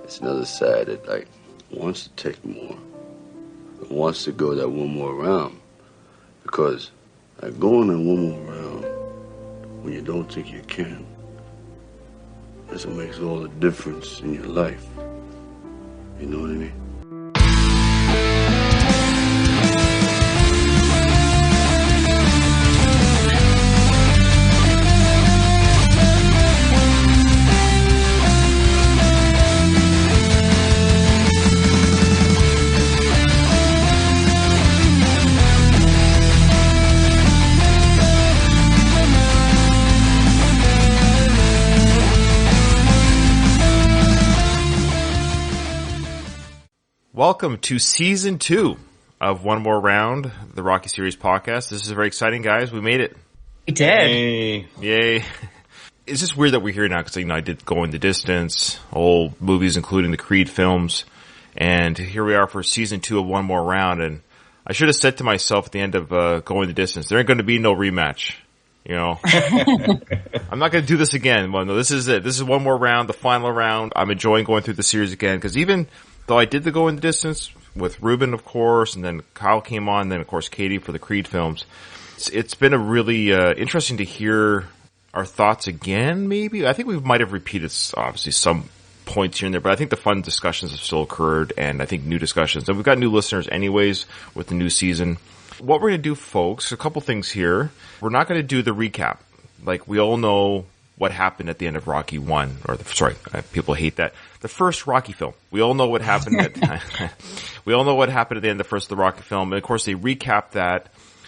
it's another side that like wants to take more, wants to go that one more round, because like going in one more round when you don't think you can, that's what makes all the difference in your life. You know what I mean? Welcome to Season 2 of One More Round, the Rocky Series podcast. This is very exciting, guys. We made it. We did. Yay. It's just weird that we're here now because, I did Going the Distance, old movies including the Creed films, and here we are for Season 2 of One More Round, and I should have said to myself at the end of Going the Distance, there ain't going to be no rematch. I'm not going to do this again. Well, no, this is it. This is One More Round, the final round. I'm enjoying going through the series again because even though I did the Go in the Distance with Ruben, of course, and then Kyle came on, then of course Katie for the Creed films. It's been a really interesting to hear our thoughts again, maybe. I think we might have repeated, obviously, some points here and there, but I think the fun discussions have still occurred, and I think new discussions. And we've got new listeners anyways with the new season. What we're going to do, folks, a couple things here. We're not going to do the recap. Like, we all know what happened at the end of Rocky 1, people hate that. The first Rocky film. We all know what happened we all know what happened at the end of the Rocky film. And of course they recapped that.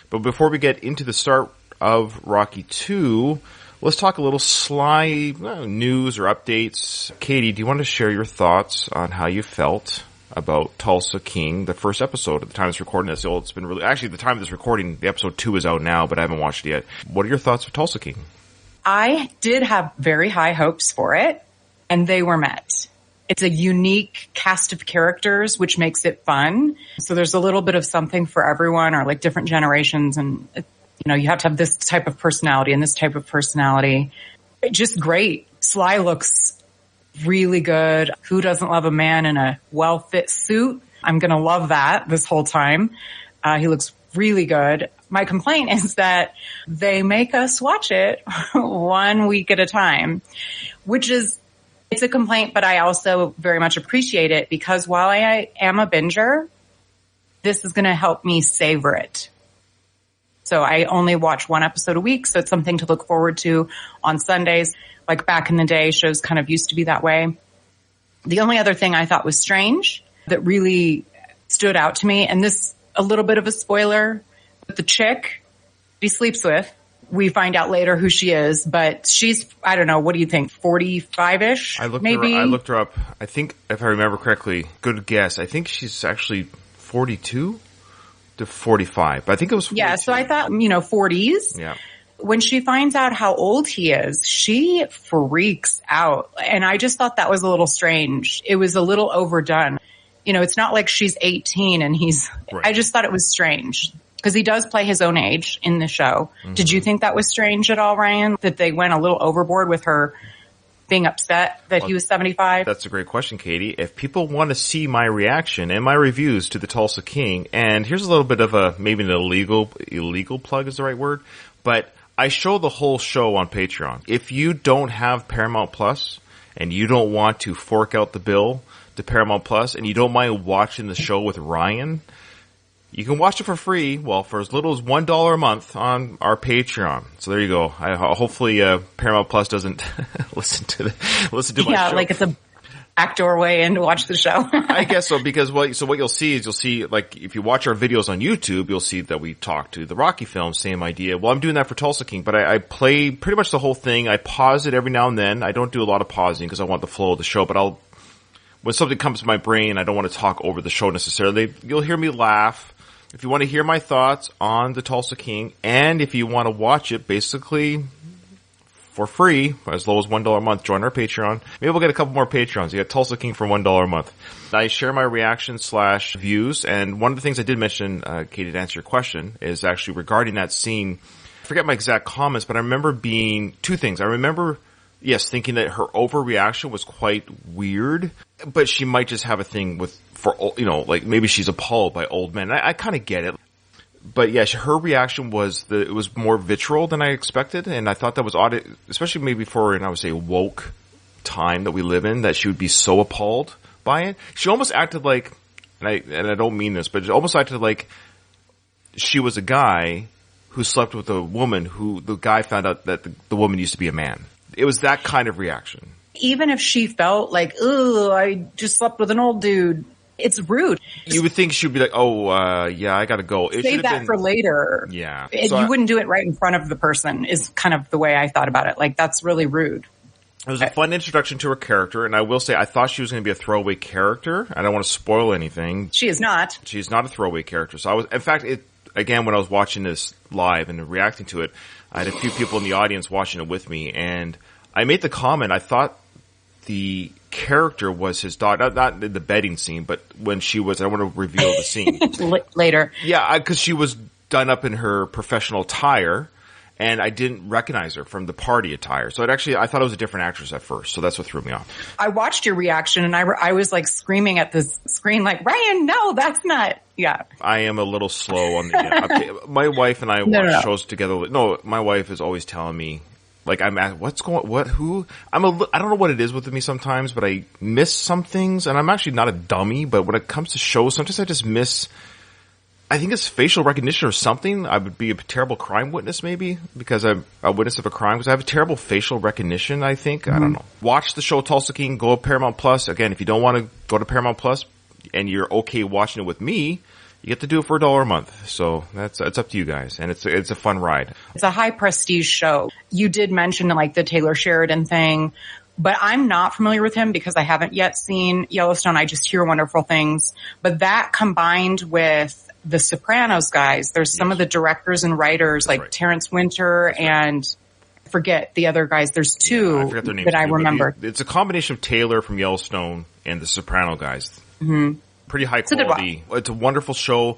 But before we get into the start of Rocky 2, let's talk a little sly news or updates. Katie, do you want to share your thoughts on how you felt about Tulsa King, the first episode at the time of this recording? It's been really, actually, at the time of this recording, the episode 2 is out now, but I haven't watched it yet. What are your thoughts of Tulsa King? I did have very high hopes for it, and they were met. It's a unique cast of characters, which makes it fun. So there's a little bit of something for everyone, or like different generations, and you have to have this type of personality and this type of personality. Just great. Sly looks really good. Who doesn't love a man in a well-fit suit? I'm going to love that this whole time. He looks really good. My complaint is that they make us watch it 1 week at a time, it's a complaint, but I also very much appreciate it because while I am a binger, this is going to help me savor it. So I only watch one episode a week, so it's something to look forward to on Sundays. Like back in the day, shows kind of used to be that way. The only other thing I thought was strange that really stood out to me, and this a little bit of a spoiler, but the chick he sleeps with, we find out later who she is, but she's, I don't know, what do you think, 45-ish, maybe? I looked her up. I think, if I remember correctly, good guess, I think she's actually 42 to 45. But I think it was 42. Yeah, so I thought, 40s. Yeah. When she finds out how old he is, she freaks out. And I just thought that was a little strange. It was a little overdone. It's not like she's 18 and he's, right. I just thought it was strange. Because he does play his own age in the show. Mm-hmm. Did you think that was strange at all, Ryan? That they went a little overboard with her being upset that he was 75? That's a great question, Katie. If people want to see my reaction and my reviews to the Tulsa King, and here's a little bit of maybe an illegal plug is the right word, but I show the whole show on Patreon. If you don't have Paramount Plus and you don't want to fork out the bill to Paramount Plus and you don't mind watching the show with Ryan, you can watch it for free, for as little as $1 a month on our Patreon. So there you go. Hopefully, Paramount Plus doesn't listen to my show. Yeah, like it's a backdoor way in to watch the show. I guess so, because what you'll see, like, if you watch our videos on YouTube, you'll see that we talk to the Rocky films, same idea. Well, I'm doing that for Tulsa King, but I play pretty much the whole thing. I pause it every now and then. I don't do a lot of pausing because I want the flow of the show, but when something comes to my brain, I don't want to talk over the show necessarily. You'll hear me laugh. If you want to hear my thoughts on the Tulsa King, and if you want to watch it basically for free, as low as $1 a month, join our Patreon. Maybe we'll get a couple more Patreons. You got Tulsa King for $1 a month. I share my reactions/views, and one of the things I did mention, Katie, to answer your question, is actually regarding that scene. I forget my exact comments, but I remember two things. I remember yes, thinking that her overreaction was quite weird, but she might just have a thing like maybe she's appalled by old men. I kind of get it. But yeah, her reaction was it was more vitriol than I expected, and I thought that was odd, especially maybe for an, I would say, woke time that we live in, that she would be so appalled by it. She almost acted like, and I don't mean this, but it almost acted like she was a guy who slept with a woman who the guy found out that the woman used to be a man. It was that kind of reaction. Even if she felt like, "Ooh, I just slept with an old dude," it's rude. You would think she'd be like, yeah, I gotta go. Save that for later. Yeah. You wouldn't do it right in front of the person is kind of the way I thought about it. Like, that's really rude. It was a fun introduction to her character, and I will say I thought she was going to be a throwaway character. I don't want to spoil anything. She is not. She's not a throwaway character. So in fact, again, when I was watching this live and reacting to it, I had a few people in the audience watching it with me, and I made the comment, I thought the character was his daughter, not in the bedding scene, but when she was, I want to reveal the scene. Later. Yeah, because she was done up in her professional attire, and I didn't recognize her from the party attire. So I thought it was a different actress at first, so that's what threw me off. I watched your reaction, and I was like screaming at the screen like, Ryan, no, that's not, yeah. I am a little slow on the, my wife and I watch shows together. No, my wife is always telling me, like, I'm at, I don't know what it is with me sometimes, but I miss some things, and I'm actually not a dummy, but when it comes to shows, sometimes I just miss, I think it's facial recognition or something. I would be a terrible crime witness maybe, because I'm a witness of a crime, because I have a terrible facial recognition, I think. Mm-hmm. I don't know. Watch the show Tulsa King, go to Paramount Plus. Again, if you don't want to go to Paramount Plus, and you're okay watching it with me, you get to do it for $1 a month. So it's up to you guys. And it's a fun ride. It's a high prestige show. You did mention like the Taylor Sheridan thing, but I'm not familiar with him because I haven't yet seen Yellowstone. I just hear wonderful things. But that combined with the Sopranos guys, there's some of the directors and writers like Terrence Winter and I forget the other guys. There's two I forget their names that I remember. It's a combination of Taylor from Yellowstone and the Soprano guys. Mm-hmm. Pretty high quality. It's a wonderful show.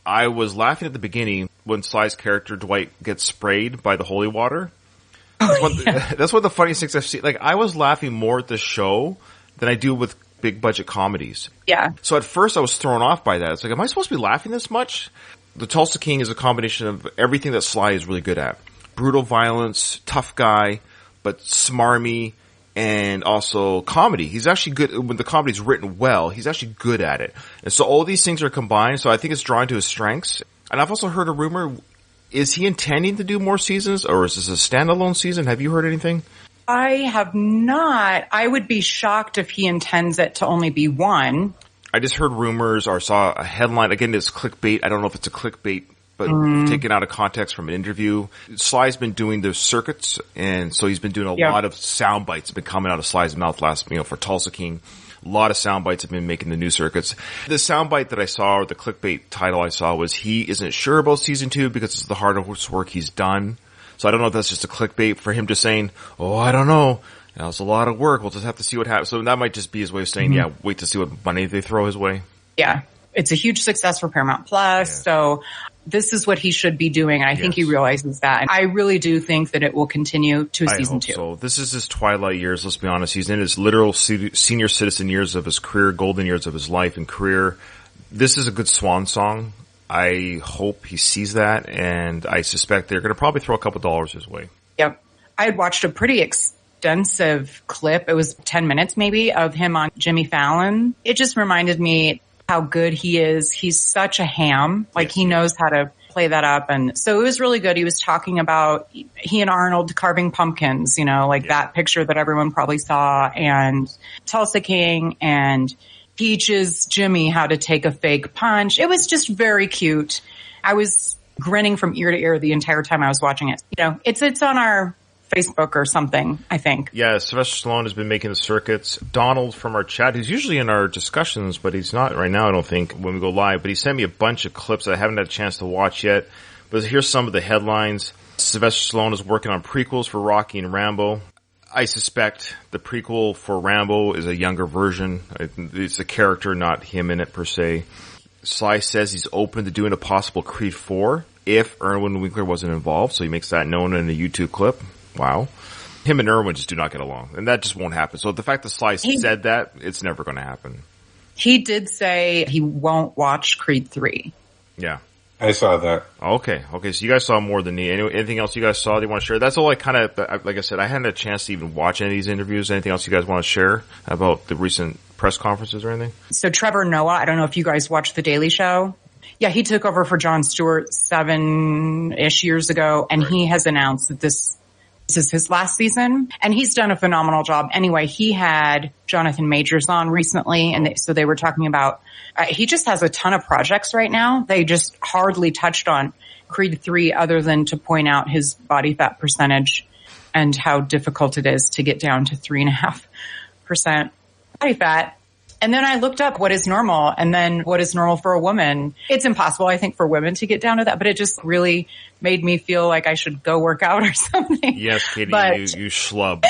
I was laughing at the beginning when Sly's character Dwight gets sprayed by the holy water. That's one of the funniest things I've seen. Like, I was laughing more at this show than I do with big budget comedies. Yeah. So at first I was thrown off by that. It's like, am I supposed to be laughing this much? The Tulsa King is a combination of everything that Sly is really good at. Brutal violence, tough guy, but smarmy, and also comedy. He's actually good when the comedy's written well. He's actually good at it. And so all these things are combined. So I think it's drawing to his strengths. And I've also heard a rumor. Is he intending to do more seasons, or is this a standalone season? Have you heard anything? I have not. I would be shocked if he intends it to only be one. I just heard rumors or saw a headline. Again, it's clickbait. I don't know if it's a clickbait, but taken out of context from an interview. Sly's been doing the circuits, and so he's been doing a lot of sound bites have been coming out of Sly's mouth for Tulsa King. A lot of sound bites have been making the new circuits. The sound bite that I saw, or the clickbait title I saw, was he isn't sure about season 2 because it's the hardest work he's done. So I don't know if that's just a clickbait for him just saying, I don't know. That was a lot of work. We'll just have to see what happens. So that might just be his way of saying, wait to see what money they throw his way. Yeah. It's a huge success for Paramount Plus. So this is what he should be doing. And I think he realizes that. And I really do think that it will continue to season 2. So this is his twilight years. Let's be honest. He's in his literal senior citizen years of his career, golden years of his life and career. This is a good swan song. I hope he sees that. And I suspect they're going to probably throw a couple dollars his way. Yep. I had watched a pretty extensive clip. It was 10 minutes maybe of him on Jimmy Fallon. It just reminded me how good he is. He's such a ham. Like he knows how to play that up. And so it was really good. He was talking about he and Arnold carving pumpkins, that picture that everyone probably saw, and Tulsa King, and teaches Jimmy how to take a fake punch. It was just very cute. I was grinning from ear to ear the entire time I was watching it. It's on our Facebook or something, I think. Yeah, Sylvester Stallone has been making the circuits. Donald from our chat, who's usually in our discussions, but he's not right now, I don't think, when we go live. But he sent me a bunch of clips that I haven't had a chance to watch yet. But here's some of the headlines. Sylvester Stallone is working on prequels for Rocky and Rambo. I suspect the prequel for Rambo is a younger version. It's a character, not him in it per se. Sly says he's open to doing a possible Creed 4 if Erwin Winkler wasn't involved. So he makes that known in a YouTube clip. Wow. Him and Irwin just do not get along, and that just won't happen. So the fact that Sly said that, it's never going to happen. He did say he won't watch Creed 3. Yeah. I saw that. Okay. So you guys saw more than me. Anything else you guys saw that you want to share? That's all I kind of, like I said, I hadn't had a chance to even watch any of these interviews. Anything else you guys want to share about the recent press conferences or anything? So Trevor Noah, I don't know if you guys watched The Daily Show. Yeah, he took over for Jon Stewart 7-ish years ago, and he has announced that this is his last season, and he's done a phenomenal job. Anyway, he had Jonathan Majors on recently, and so they were talking about, he just has a ton of projects right now. They just hardly touched on Creed 3 other than to point out his body fat percentage and how difficult it is to get down to 3.5% body fat. And then I looked up what is normal and then what is normal for a woman. It's impossible, I think, for women to get down to that, but it just really made me feel like I should go work out or something. Yes, Katie, you schlub.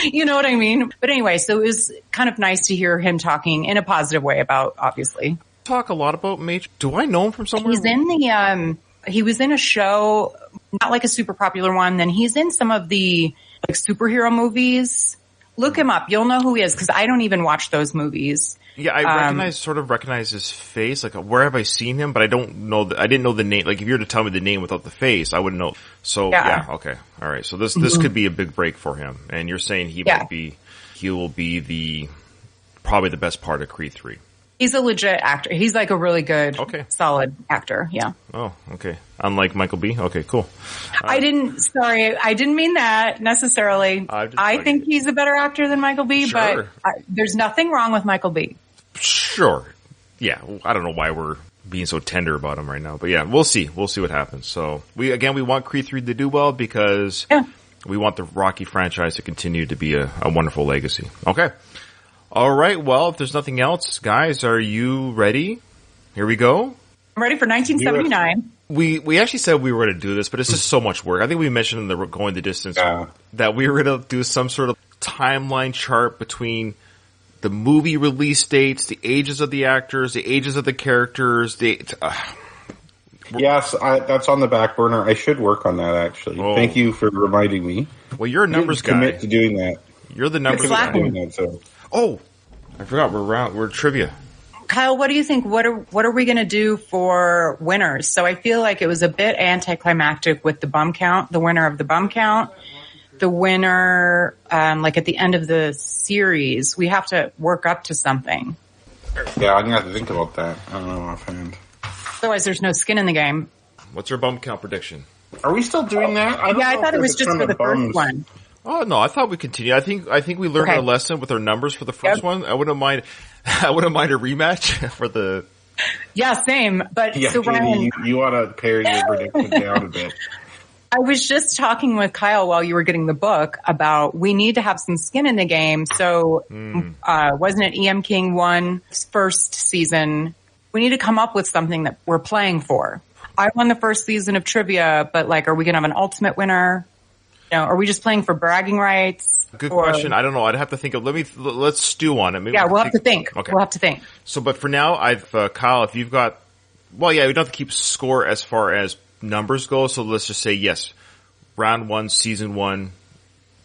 You know what I mean? But anyway, so it was kind of nice to hear him talking in a positive way about, obviously. Talk a lot about Mage. Do I know him from somewhere? He's in he was in a show, not like a super popular one. Then he's in some of the like superhero movies. Look him up. You'll know who he is because I don't even watch those movies. Yeah, I recognize his face. Like, where have I seen him? But I don't know. I didn't know the name. Like, if you were to tell me the name without the face, I wouldn't know. So, yeah okay. All right. So this could be a big break for him. And you're saying he will be probably the best part of Creed 3. He's a legit actor. He's like a really good, solid actor. Yeah. Oh, okay. Unlike Michael B. Okay, cool. I didn't mean that necessarily. I think he's a better actor than Michael B. Sure. But there's nothing wrong with Michael B. Sure. Yeah. I don't know why we're being so tender about him right now, but yeah, we'll see. We'll see what happens. So we want Creed 3 to do well because we want the Rocky franchise to continue to be a wonderful legacy. Okay. All right. Well, if there's nothing else, guys, are you ready? Here we go. I'm ready for 1979. We actually said we were going to do this, but it's just so much work. I think we mentioned in the Going the Distance that we were going to do some sort of timeline chart between the movie release dates, the ages of the actors, the ages of the characters. Yes, that's on the back burner. I should work on that, actually. Oh. Thank you for reminding me. Well, you're a numbers guy. Commit to doing that. You're the numbers guy. Doing that, so. Oh, I forgot. We're trivia. Kyle, what do you think? What are we going to do for winners? So I feel like it was a bit anticlimactic with the bum count, the winner of the bum count, the winner, like at the end of the series. We have to work up to something. Yeah, I'm going to have to think about that. I don't know offhand. Otherwise, there's no skin in the game. What's your bum count prediction? Are we still doing that? I thought it was just for the first one. Oh no, I thought we continued. I think we learned our lesson with our numbers for the first one. I wouldn't mind a rematch for the. Yeah, same. But so Ryan, you ought to pare your prediction down a bit. I was just talking with Kyle while you were getting the book about we need to have some skin in the game. So wasn't it EM King won first season? We need to come up with something that we're playing for. I won the first season of trivia, but like, are we going to have an ultimate winner? You know, are we just playing for bragging rights? Good question. I don't know. I'd have to think of. Let's stew on it. Maybe we'll have to think. Okay. We'll have to think. So, but for now, Kyle, if you've got, we don't have to keep score as far as numbers go. So let's just say yes, round 1, season 1,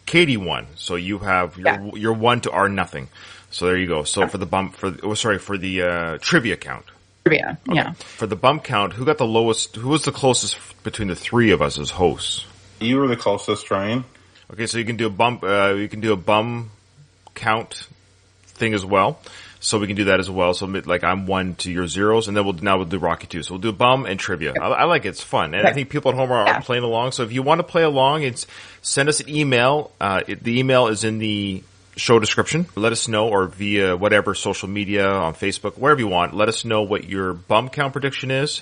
Katie won. So you have you're 1 to our nothing. So there you go. So for the trivia count. Trivia. Okay. Yeah. For the bump count, who got the lowest? Who was the closest between the three of us as hosts? You were the closest, Ryan. Okay, so you can do a bump. You can do a bum count thing as well. So we can do that as well. So like I'm 1 to your zeros, and then we'll do Rocky 2. So we'll do bum and trivia. I like it. It's fun, and I think people at home are playing along. So if you want to play along, send us an email. The email is in the show description. Let us know, or via whatever social media on Facebook, wherever you want. Let us know what your bum count prediction is,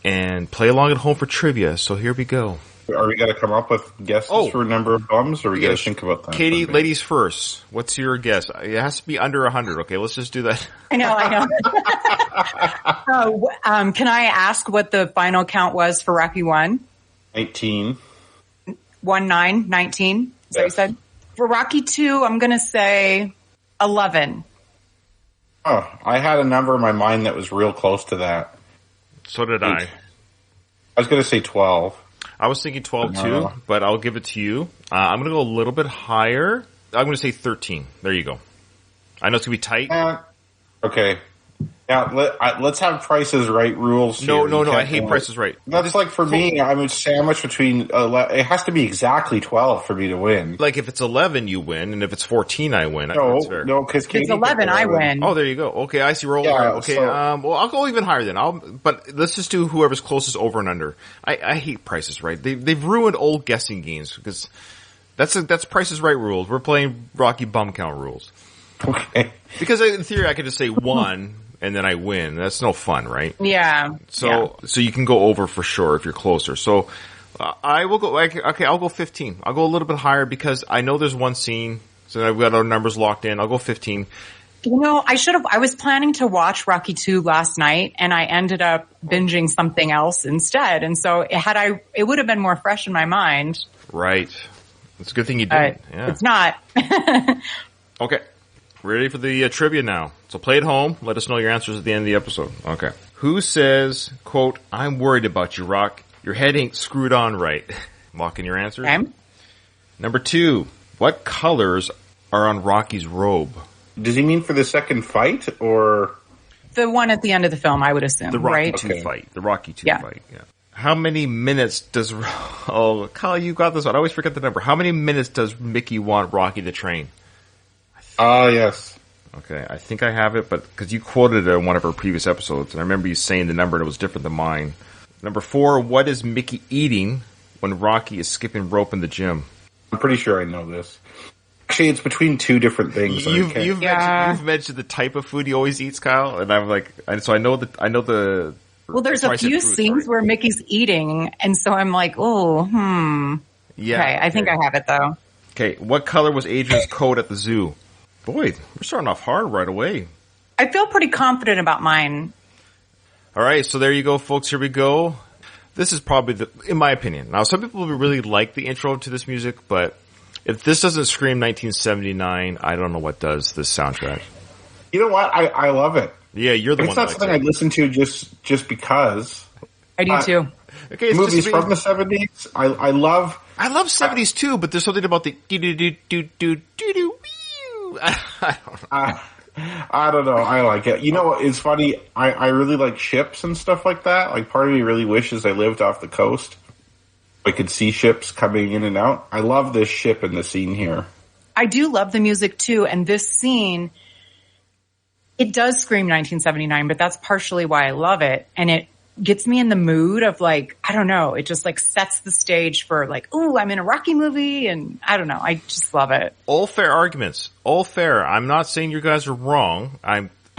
and play along at home for trivia. So here we go. Are we going to come up with guesses for a number of bums, or are we going to think about that? Katie, ladies first. What's your guess? It has to be under 100. Okay, let's just do that. I know. Can I ask what the final count was for Rocky 1? 19. 19? Is that what you said? For Rocky 2, I'm going to say 11. Oh, I had a number in my mind that was real close to that. So did I. I was going to say 12. I was thinking 12 too, but I'll give it to you. I'm going to go a little bit higher. I'm going to say 13. There you go. I know it's going to be tight. Okay. Now, let's have Price is Right rules. No, I hate Price is Right. That's like for me, I'm sandwiched between, it has to be exactly 12 for me to win. Like if it's 11, you win, and if it's 14, I win. No, because if it's 11, I win. Oh, there you go. Okay, I see roll. Yeah, okay, so, well, I'll go even higher then. But let's just do whoever's closest over and under. I hate Price is Right. They've ruined old guessing games because that's Price is Right rules. We're playing Rocky Bum Count rules. Okay. Because in theory, I could just say 1. And then I win. That's no fun, right? Yeah. So you can go over for sure if you're closer. So I will go. Okay, I'll go 15. I'll go a little bit higher because I know there's one scene. So I've got our numbers locked in. I'll go 15. I was planning to watch Rocky 2 last night, and I ended up binging something else instead. And so it would have been more fresh in my mind. Right. It's a good thing you didn't. Yeah. It's not. Okay. Ready for the trivia now. So play at home. Let us know your answers at the end of the episode. Okay. Who says, quote, I'm worried about you, Rock. Your head ain't screwed on right. Lock in your answers. Okay. Number 2. What colors are on Rocky's robe? Does he mean for the second fight or? The one at the end of the film, I would assume, the Rocky right? 2 fight. The Rocky 2 fight, yeah. How many minutes does... Oh, Kyle, you got this one. I always forget the number. How many minutes does Mickey want Rocky to train? Yes. Okay, I think I have it, but because you quoted it in one of our previous episodes, and I remember you saying the number and it was different than mine. Number 4, what is Mickey eating when Rocky is skipping rope in the gym? I'm pretty sure I know this. Actually, it's between 2 different things. You've mentioned the type of food he always eats, Kyle, and I'm like, so I know the. Well, there's a few scenes where Mickey's eating, and so I'm like, Yeah. Okay, I think I have it though. Okay, what color was Adrian's coat at the zoo? Boy, we're starting off hard right away. I feel pretty confident about mine. All right, so there you go, folks. Here we go. This is probably in my opinion. Now, some people really like the intro to this music, but if this doesn't scream 1979, I don't know what does this soundtrack. You know what? I love it. Yeah, you're the one. It's not something I'd listen to just because. I do too. Okay, movies from the 70s. I love 70s too, but there's something about the do. I don't know. I like it. You know, it's funny. I really like ships and stuff like that. Like, part of me really wishes I lived off the coast. I could see ships coming in and out. I love this ship in the scene here. I do love the music too, and this scene, it does scream 1979, but that's partially why I love it. And it gets me in the mood of like, I don't know, it just like sets the stage for like, ooh, I'm in a Rocky movie, and I don't know, I just love it. All fair arguments. All fair. I'm not saying you guys are wrong.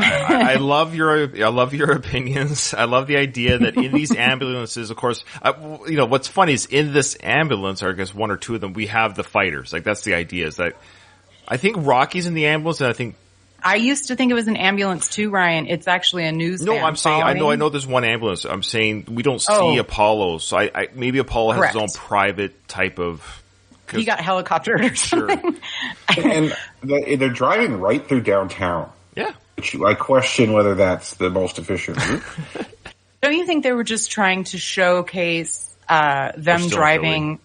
I love your opinions. I love the idea that in these ambulances, of course, what's funny is in this ambulance, or I guess 1 or 2 of them, we have the fighters. Like, that's the idea, is that I think Rocky's in the ambulance, and I used to think it was an ambulance too, Ryan. It's actually a news van. No, I'm saying, I know there's one ambulance. I'm saying we don't see Apollo, so maybe Apollo has his own private type of... He got helicoptered or something. Sure. And they're driving right through downtown. Yeah. Which I question whether that's the most efficient route. Don't you think they were just trying to showcase them driving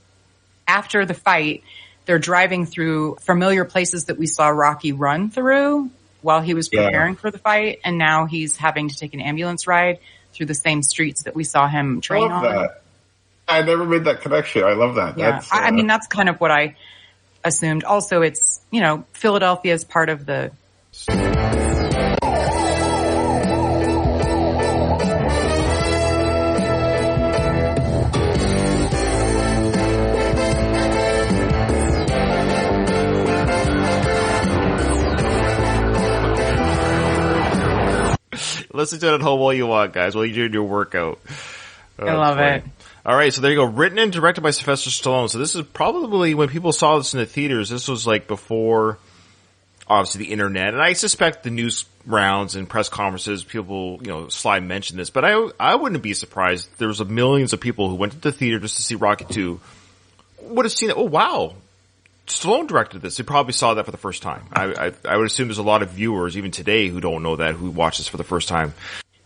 after the fight? They're driving through familiar places that we saw Rocky run through while he was preparing for the fight, and now he's having to take an ambulance ride through the same streets that we saw him train on. That. I never made that connection. I love that. Yeah. I mean, that's kind of what I assumed. Also, it's, Philadelphia is part of the... Listen to it at home all you want, guys, while you're doing your workout. I love it. All right, so there you go. Written and directed by Sylvester Stallone. So this is probably, when people saw this in the theaters, this was like before, obviously, the internet. And I suspect the news rounds and press conferences, people, Sly mentioned this. But I wouldn't be surprised. There was millions of people who went to the theater just to see Rocky 2. Would have seen it. Oh, wow. Stallone directed this. They probably saw that for the first time. I would assume there's a lot of viewers, even today, who don't know that, who watch this for the first time.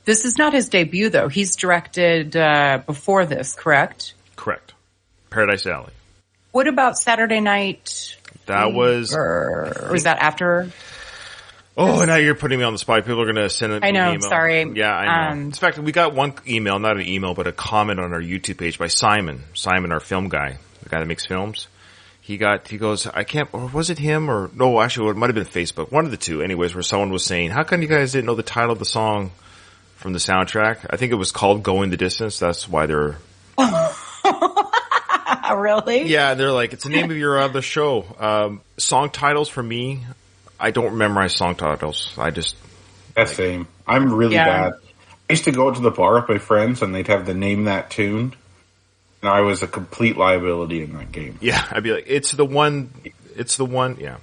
This is not his debut, though. He's directed before this, correct? Correct. Paradise Alley. What about Saturday Night? That was... Or was that after? Oh, now you're putting me on the spot. People are going to send an email. I know, sorry. Yeah, I know. In fact, we got one email, not an email, but a comment on our YouTube page by Simon. Simon, our film guy, the guy that makes films. He goes, I can't, or was it him or, no, actually, it might have been Facebook. One of the two, anyways, where someone was saying, how come you guys didn't know the title of the song from the soundtrack? I think it was called Going the Distance. That's why they're... Really? Yeah, they're like, it's the name of your other show. Song titles for me, I don't memorize song titles. I just... That's same. I'm really bad. I used to go to the bar with my friends and they'd have the Name That Tune. And I was a complete liability in that game. Yeah, I'd be like, it's the one, yeah.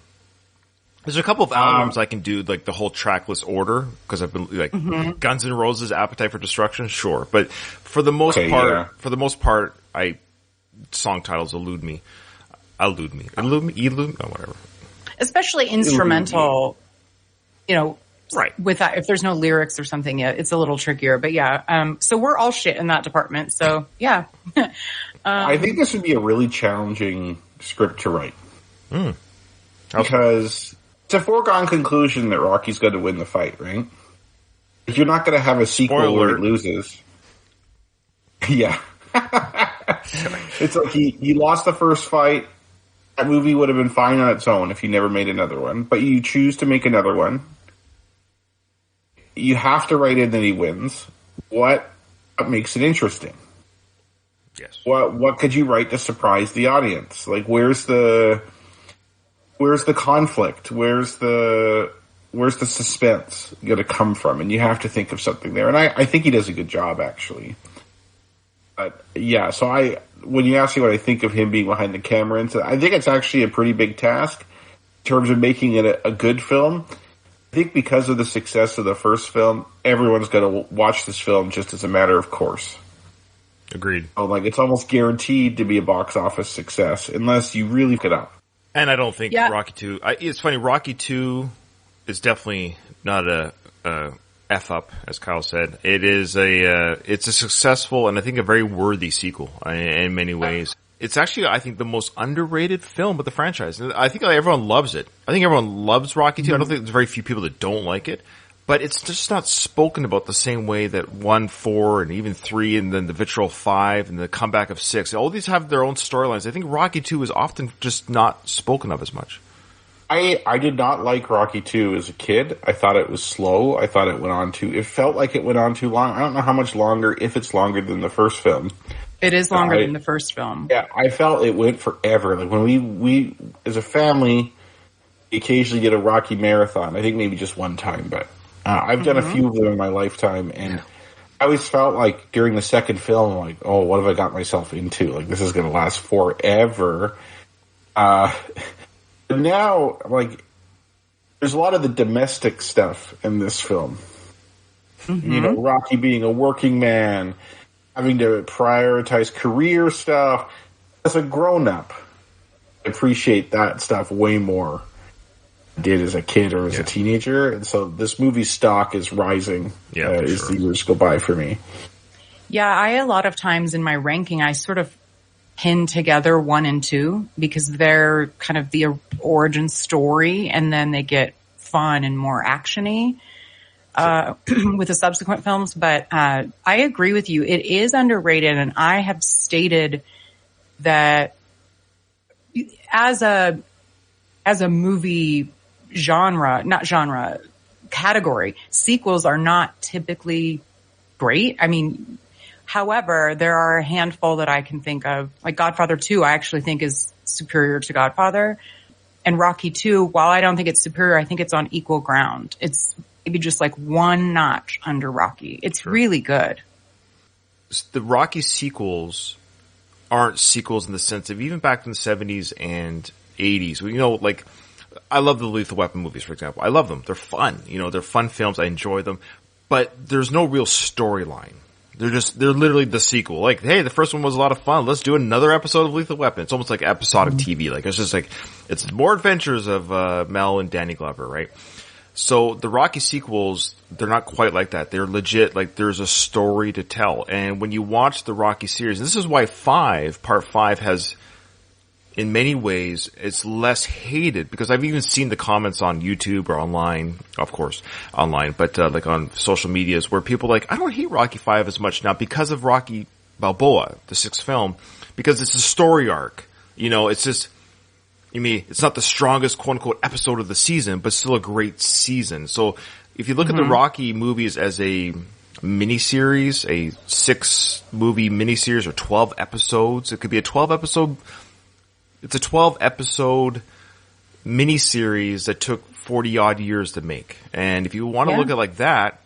There's a couple of albums I can do, like the whole track list order, because I've been, like, Guns N' Roses, Appetite for Destruction, sure. But for the most part, song titles elude me. Oh, whatever. Especially instrumental, right. With that, if there's no lyrics or something, it's a little trickier. But yeah, so we're all shit in that department. So yeah. I think this would be a really challenging script to write. Because it's a foregone conclusion that Rocky's going to win the fight, right? If you're not going to have a sequel where he loses. Yeah. It's like he lost the first fight. That movie would have been fine on its own if he never made another one. But you choose to make another one. You have to write in that he wins. What makes it interesting? Yes. What could you write to surprise the audience? Like, where's the conflict? Where's the suspense going to come from? And you have to think of something there. And I think he does a good job, actually. But yeah, so when you ask me what I think of him being behind the camera, I think it's actually a pretty big task in terms of making it a good film. I think because of the success of the first film, everyone's going to watch this film just as a matter of course. Agreed. So, like, it's almost guaranteed to be a box office success unless you really look it up. And I don't think Rocky 2... it's funny, Rocky 2 is definitely not a F up, as Kyle said. It is it's a successful and I think a very worthy sequel in many ways. It's actually, I think, the most underrated film of the franchise. I think everyone loves it. I think everyone loves Rocky 2. I don't think there's very few people that don't like it. But it's just not spoken about the same way that 1, 4, and even 3, and then the Vitriol 5, and the comeback of 6. All these have their own storylines. I think Rocky 2 is often just not spoken of as much. I did not like Rocky 2 as a kid. I thought it was slow. I thought it felt like it went on too long. I don't know how much longer, if it's longer than the first film. It is longer than the first film. Yeah, I felt it went forever. Like when we as a family, occasionally get a Rocky marathon. I think maybe just one time, but I've done a few of them in my lifetime, and I always felt like during the second film, I'm like, oh, what have I got myself into? Like, this is going to last forever. But now, like, there's a lot of the domestic stuff in this film. Rocky being a working man, having to prioritize career stuff. As a grown-up, I appreciate that stuff way more than I did as a kid or as a teenager. And so this movie's stock is rising as the years go by for me. Yeah, a lot of times in my ranking, I sort of pin together 1 and 2 because they're kind of the origin story, and then they get fun and more actiony with the subsequent films. But I agree with you. It is underrated, and I have stated that as a movie category, sequels are not typically great. I mean, however, there are a handful that I can think of. Like Godfather 2, I actually think is superior to Godfather. And Rocky 2, while I don't think it's superior, I think it's on equal ground. It's maybe just like one notch under Rocky. It's really good. The Rocky sequels aren't sequels in the sense of even back in the 70s and 80s. Like, I love the Lethal Weapon movies, for example. I love them. They're fun. They're fun films. I enjoy them. But there's no real storyline. They're literally the sequel. Like, hey, the first one was a lot of fun. Let's do another episode of Lethal Weapon. It's almost like episodic TV. Like, it's just like, it's more adventures of Mel and Danny Glover, right? So the Rocky sequels, they're not quite like that. They're legit, like there's a story to tell. And when you watch the Rocky series, this is why Part 5 has, in many ways, it's less hated, because I've even seen the comments on YouTube or online, of course, online, but like on social medias where people are like, I don't hate Rocky 5 as much now because of Rocky Balboa, the 6th film, because it's a story arc. You know, it's just, I mean, it's not the strongest quote unquote episode of the season, but still a great season. So if you look at the Rocky movies as a miniseries, a 6-movie miniseries or 12 episodes, it could be a 12 episode, it's a 12 episode miniseries that took 40 odd years to make. And if you want to look at it like that,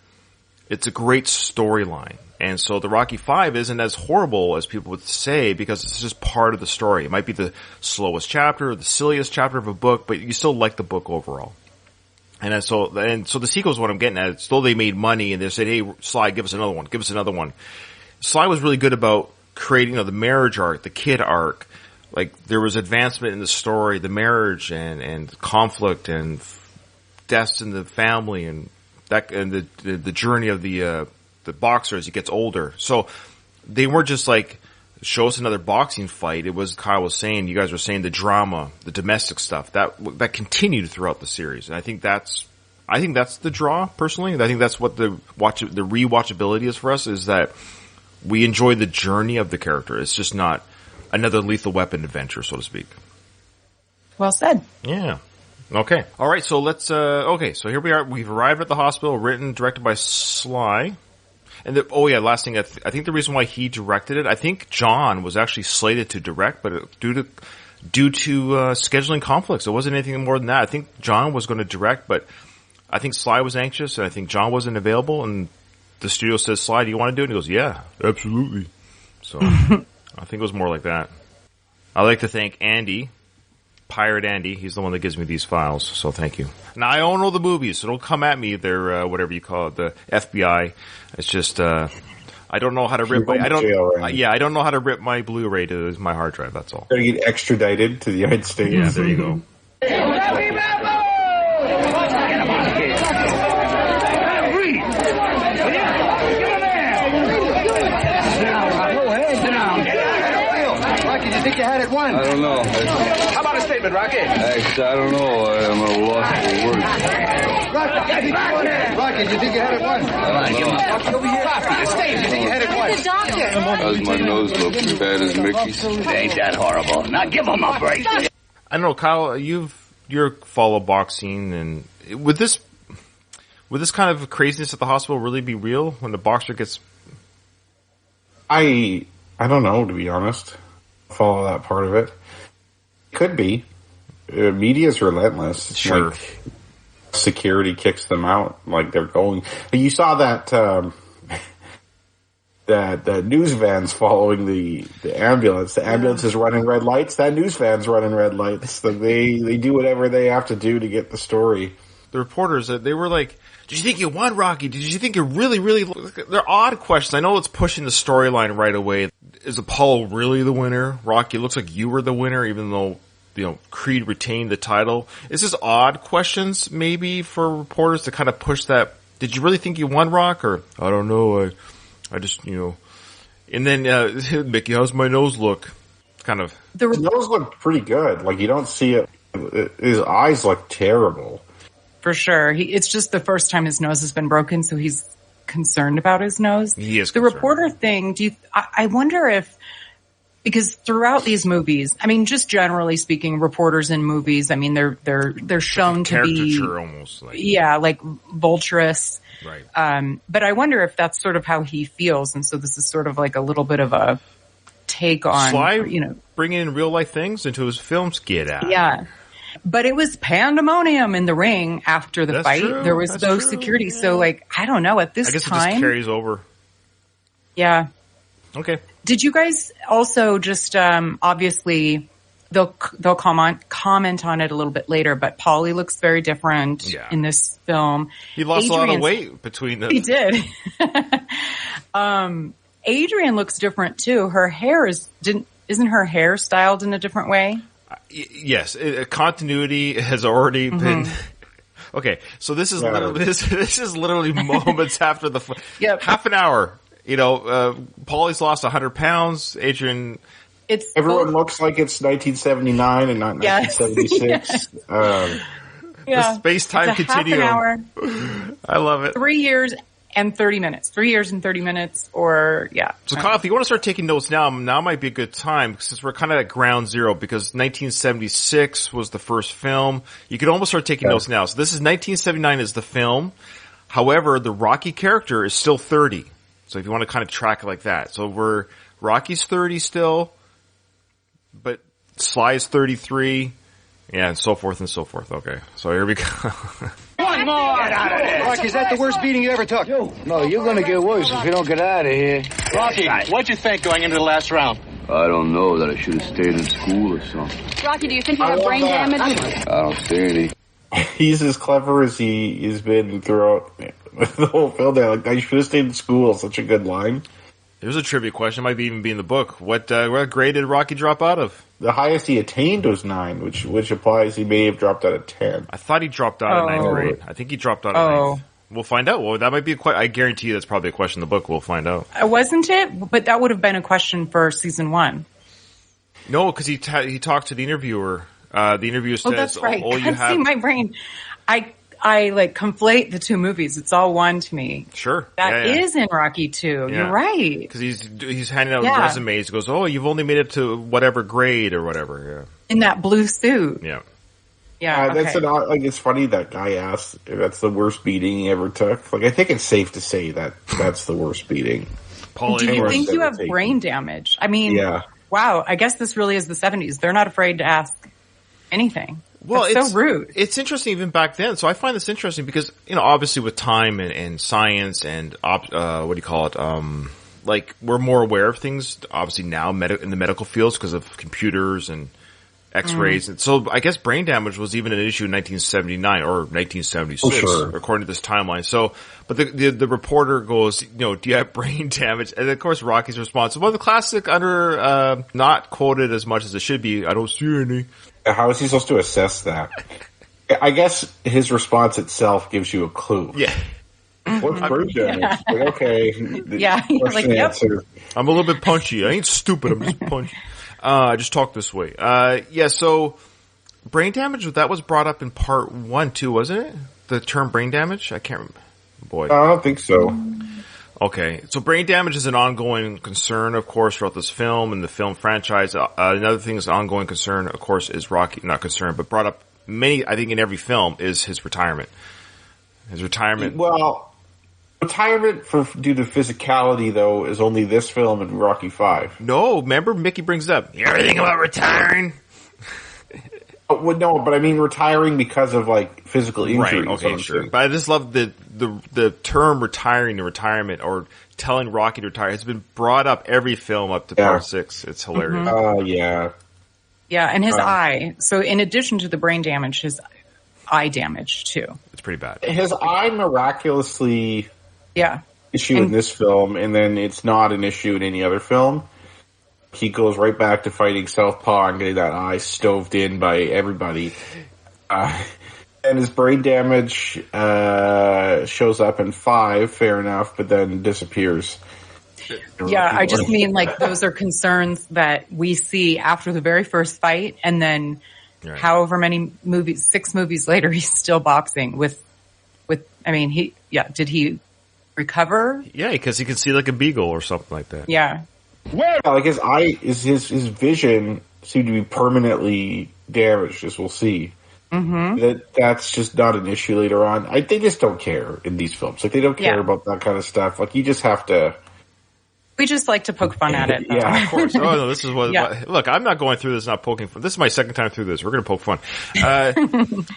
it's a great storyline. And so the Rocky 5 isn't as horrible as people would say, because it's just part of the story. It might be the slowest chapter or the silliest chapter of a book, but you still like the book overall. And so the sequel is what I'm getting at. It's still they made money and they said, hey, Sly, give us another one. Give us another one. Sly was really good about creating, the marriage arc, the kid arc. Like, there was advancement in the story, the marriage and conflict and deaths in the family and that, and the journey of the boxer as he gets older. So they weren't just like, show us another boxing fight. It was, Kyle was saying, you guys were saying, the drama, the domestic stuff that continued throughout the series. And I think that's the draw, personally. And I think that's what the rewatchability is for us, is that we enjoy the journey of the character. It's just not another Lethal Weapon adventure, so to speak. Well said. Yeah. Okay. All right. So let's, okay. So here we are. We've arrived at the hospital, written, directed by Sly. And last thing, I think the reason why he directed it, I think John was actually slated to direct, but due to scheduling conflicts, it wasn't anything more than that. I think John was going to direct, but I think Sly was anxious, and I think John wasn't available, and the studio says, Sly, do you want to do it? And he goes, yeah, absolutely. So I think it was more like that. I'd like to thank Andy, Pirate Andy. He's the one that gives me these files, so thank you. Now, I don't know the movies, so don't come at me. They're whatever you call it, the FBI. It's just I don't know how to rip I don't know how to rip my Blu-ray to my hard drive. That's all. Gotta get extradited to the United States. Yeah, there you go. You think you had it won? I don't know. How about a statement, Rocky? Actually, I don't know. I'm at a loss for words. Rocky, do you think you had it won? Rocky, over here. Rocky, a statement. You think you had it won? The doctor. Does my nose look as bad as Mickey's? Ain't that horrible. Now give him a break. I don't know, Kyle, you're follow boxing, and would this kind of craziness at the hospital really be real when the boxer gets... I don't know, to be honest. Follow that part of it. Could be. Media's relentless. Sure. Like, security kicks them out. Like, they're going... You saw that that news van's following the ambulance. The ambulance is running red lights. That news van's running red lights. They do whatever they have to do to get the story. The reporters, they were like, did you think you won, Rocky? Did you think you really... They're odd questions. I know it's pushing the storyline right away. Is Apollo really the winner? Rocky, it looks like you were the winner, even though, Creed retained the title. It's just odd questions, maybe, for reporters to kind of push that. Did you really think you won, Rock? Or, I don't know, I just, And then, Mickey, how's my nose look? Kind of. His nose looked pretty good. Like, you don't see it. His eyes look terrible. For sure. It's just the first time his nose has been broken, so he's concerned about his nose. He is the concerned. Reporter thing, I wonder if, because throughout these movies, I mean, just generally speaking, reporters in movies, I mean, they're shown to be almost like, like vulturous. Right. But I wonder if that's sort of how he feels, and so this is sort of like a little bit of a take on, Sly, bringing in real life things into his films. Get out. Yeah. But it was pandemonium in the ring after the fight. True. There was no security. Yeah. So, I don't know. At this time... I guess it just carries over. Yeah. Okay. Did you guys also just, obviously, they'll comment on it a little bit later, but Paulie looks very different in this film. He lost a lot of weight between them. He did. Adrian looks different, too. Her hair isn't her hair styled in a different way? Yes, continuity has already been Okay, so this is literally this is literally moments after the half an hour. You know, Paulie's lost 100 pounds. Adrian, everyone looks like it's 1979 and not 1976. The space-time continuum. Half an hour. I love it. 3 years and 30 minutes. 3 years and 30 minutes, or So, Kyle, if you want to start taking notes now might be a good time since we're kind of at ground zero because 1976 was the first film. You could almost start taking notes now. So this is 1979 is the film. However, the Rocky character is still 30. So if you want to kind of track it like that. So Rocky's 30 still, but Sly is 33. Yeah, and so forth and so forth. Okay, so here we go. One more! Get out of there! Rocky, is that the worst beating you ever took? No, you're gonna get worse if you don't get out of here. Rocky, what'd you think going into the last round? I don't know, that I should have stayed in school or something. Rocky, do you think you have brain damage? I don't see any. He's as clever as he's been throughout the whole film. There, like, I should have stayed in school. Such a good line. There's a trivia question. It might even be in the book. What grade did Rocky drop out of? The highest he attained was 9, which implies he may have dropped out of 10. I thought he dropped out of 9th grade. I think he dropped out of 9th. We'll find out. Well, that might be I guarantee you that's probably a question in the book. We'll find out. Wasn't it? But that would have been a question for season 1. No, because he talked to the interviewer. The interviewer says, that's right. "Oh, you have." See, my brain. I like conflate the two movies. It's all one to me. Sure. That is in Rocky 2. Yeah. You're right. Because he's handing out his resumes. He goes, "Oh, you've only made it to whatever grade or whatever." Yeah. In that blue suit. Yeah. Yeah. That's it's funny that guy asked if that's the worst beating he ever took. Like, I think it's safe to say that that's the worst beating. Do you think you have brain damage? I mean, wow, I guess this really is the 70s. They're not afraid to ask anything. Well, it's so rude. It's interesting even back then. So I find this interesting because, you know, obviously with time and science and, like we're more aware of things, obviously now in the medical fields because of computers and x-rays. And so I guess brain damage was even an issue in 1979 or 1976, according to this timeline. So, but the reporter goes, you know, do you have brain damage? And of course Rocky's response, well, the classic not quoted as much as it should be. I don't see any. How is he supposed to assess that? I guess his response itself gives you a clue. Yeah. What's brain damage? Like, okay. Yeah. Like, yep. I'm a little bit punchy. I ain't stupid. I'm just punchy. I just talk this way. So brain damage, that was brought up in part 1 too, wasn't it? The term brain damage? I can't remember. Boy. I don't think so. Okay. So brain damage is an ongoing concern, of course, throughout this film and the film franchise. Another thing that's an ongoing concern, of course, is Rocky, not concern, but brought up I think in every film is his retirement. His retirement. Well, retirement due to physicality, though, is only this film and Rocky 5. No, remember Mickey brings it up. You ever think about retiring? Well, no, but I mean retiring because of like physical injury. Right, okay, sure. But I just love the term retiring to retirement or telling Rocky to retire has been brought up every film up to part 6. It's hilarious. Yeah. Yeah, and his eye. So in addition to the brain damage, his eye damage too. It's pretty bad. His eye miraculously issue in this film, and then it's not an issue in any other film. He goes right back to fighting Southpaw and getting that eye stoved in by everybody. And his brain damage shows up in 5, fair enough, but then disappears. Yeah, I just mean like those are concerns that we see after the very first fight, and then however many movies, 6 movies later, he's still boxing with. I mean, did he recover? Yeah, because he can see like a beagle or something like that. Yeah. Like his eye his vision seemed to be permanently damaged, as we'll see. Mm-hmm. That's just not an issue later on. They just don't care in these films. Like they don't care about that kind of stuff. Like you just have to. We just like to poke fun at it. Yeah, of course. Oh no, this is what. Look, I'm not going through this not poking fun. This is my second time through this. We're going to poke fun.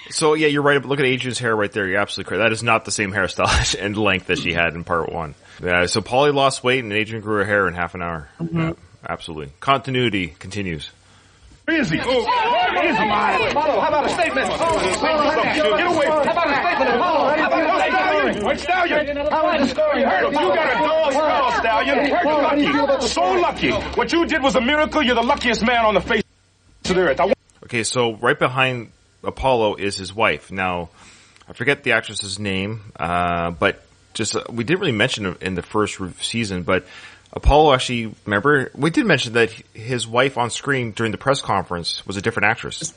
So yeah, you're right. Look at Adrian's hair right there. You're absolutely correct. That is not the same hairstyle and length that she had in part 1. Yeah. So Paulie lost weight and Adrian grew her hair in half an hour. Mm-hmm. Yeah, absolutely. Continuity continues. Easy. Apollo, how about a statement? Get away. How about a statement? Apollo, how about a statement? What Stallion? How about a story? You got a dog's skull, Stallion. Lucky. So lucky. What you did was a miracle. You're the luckiest man on the face of the earth. Okay, so right behind Apollo is his wife. Now, I forget the actress's name, but just we didn't really mention it in the first season, but Apollo actually, remember, we did mention that his wife on screen during the press conference was a different actress.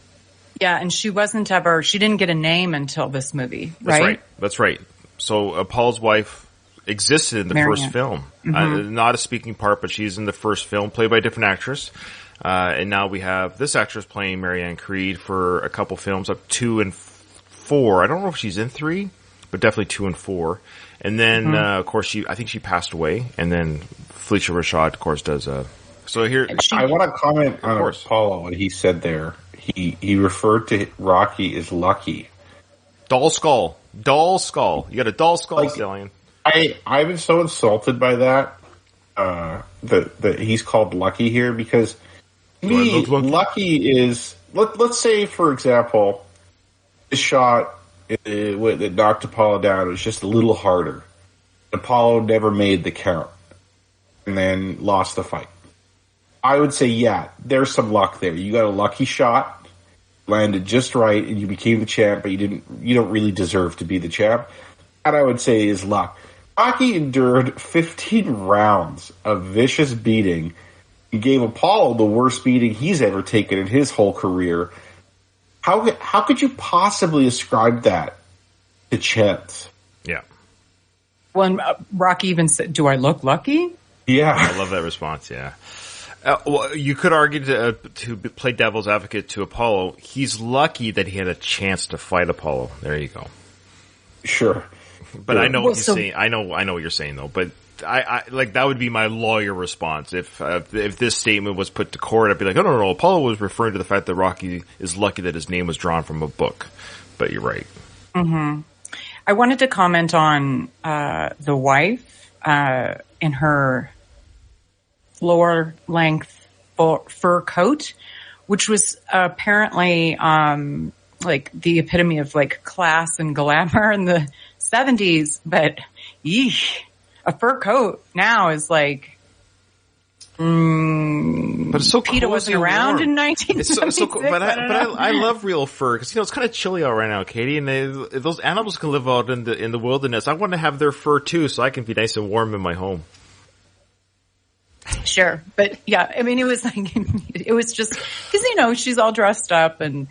Yeah, and she didn't get a name until this movie, right? That's right. So Apollo's wife existed in the first film. Not a speaking part, but she's in the first film, played by a different actress. And now we have this actress playing Marianne Creed for a couple films, up 2 and 4. I don't know if she's in 3, but definitely 2 and 4. And then, of course, I think she passed away. And then Felicia Rashad, of course, does. So here, I want to comment on Apollo, what he said there. He referred to Rocky as Lucky. Dull skull. You got a dull skull, Stallion. I've been so insulted by that, that he's called Lucky here, because to me, Lucky is, let's say, for example, this shot that knocked Apollo down was just a little harder. Apollo never made the count and then lost the fight. I would say, yeah, there's some luck there. You got a lucky shot, landed just right, and you became the champ, but you don't really deserve to be the champ. That I would say is luck. Rocky endured 15 rounds of vicious beating. He gave Apollo the worst beating he's ever taken in his whole career. How could you possibly ascribe that to chance? Yeah. Well, and Rocky even said, "Do I look lucky?" Yeah, I love that response. Yeah. Well, you could argue to play devil's advocate to Apollo. He's lucky that he had a chance to fight Apollo. There you go. Sure. But I know what he's saying. I know what you're saying though. But I like that would be my lawyer response if this statement was put to court. I'd be like, no. Apollo was referring to the fact that Rocky is lucky that his name was drawn from a book. But you're right. Mm-hmm. I wanted to comment on the wife in her lower length fur coat, which was apparently like the epitome of like class and glamour in the 70s, but yeesh, a fur coat now is like, but it's so PETA wasn't around in 1976. It's so cool. But I love real fur because it's kind of chilly out right now, Katie, and those animals can live out in the wilderness. I want to have their fur too, so I can be nice and warm in my home. Sure, but yeah, I mean, it was like it was just because she's all dressed up and.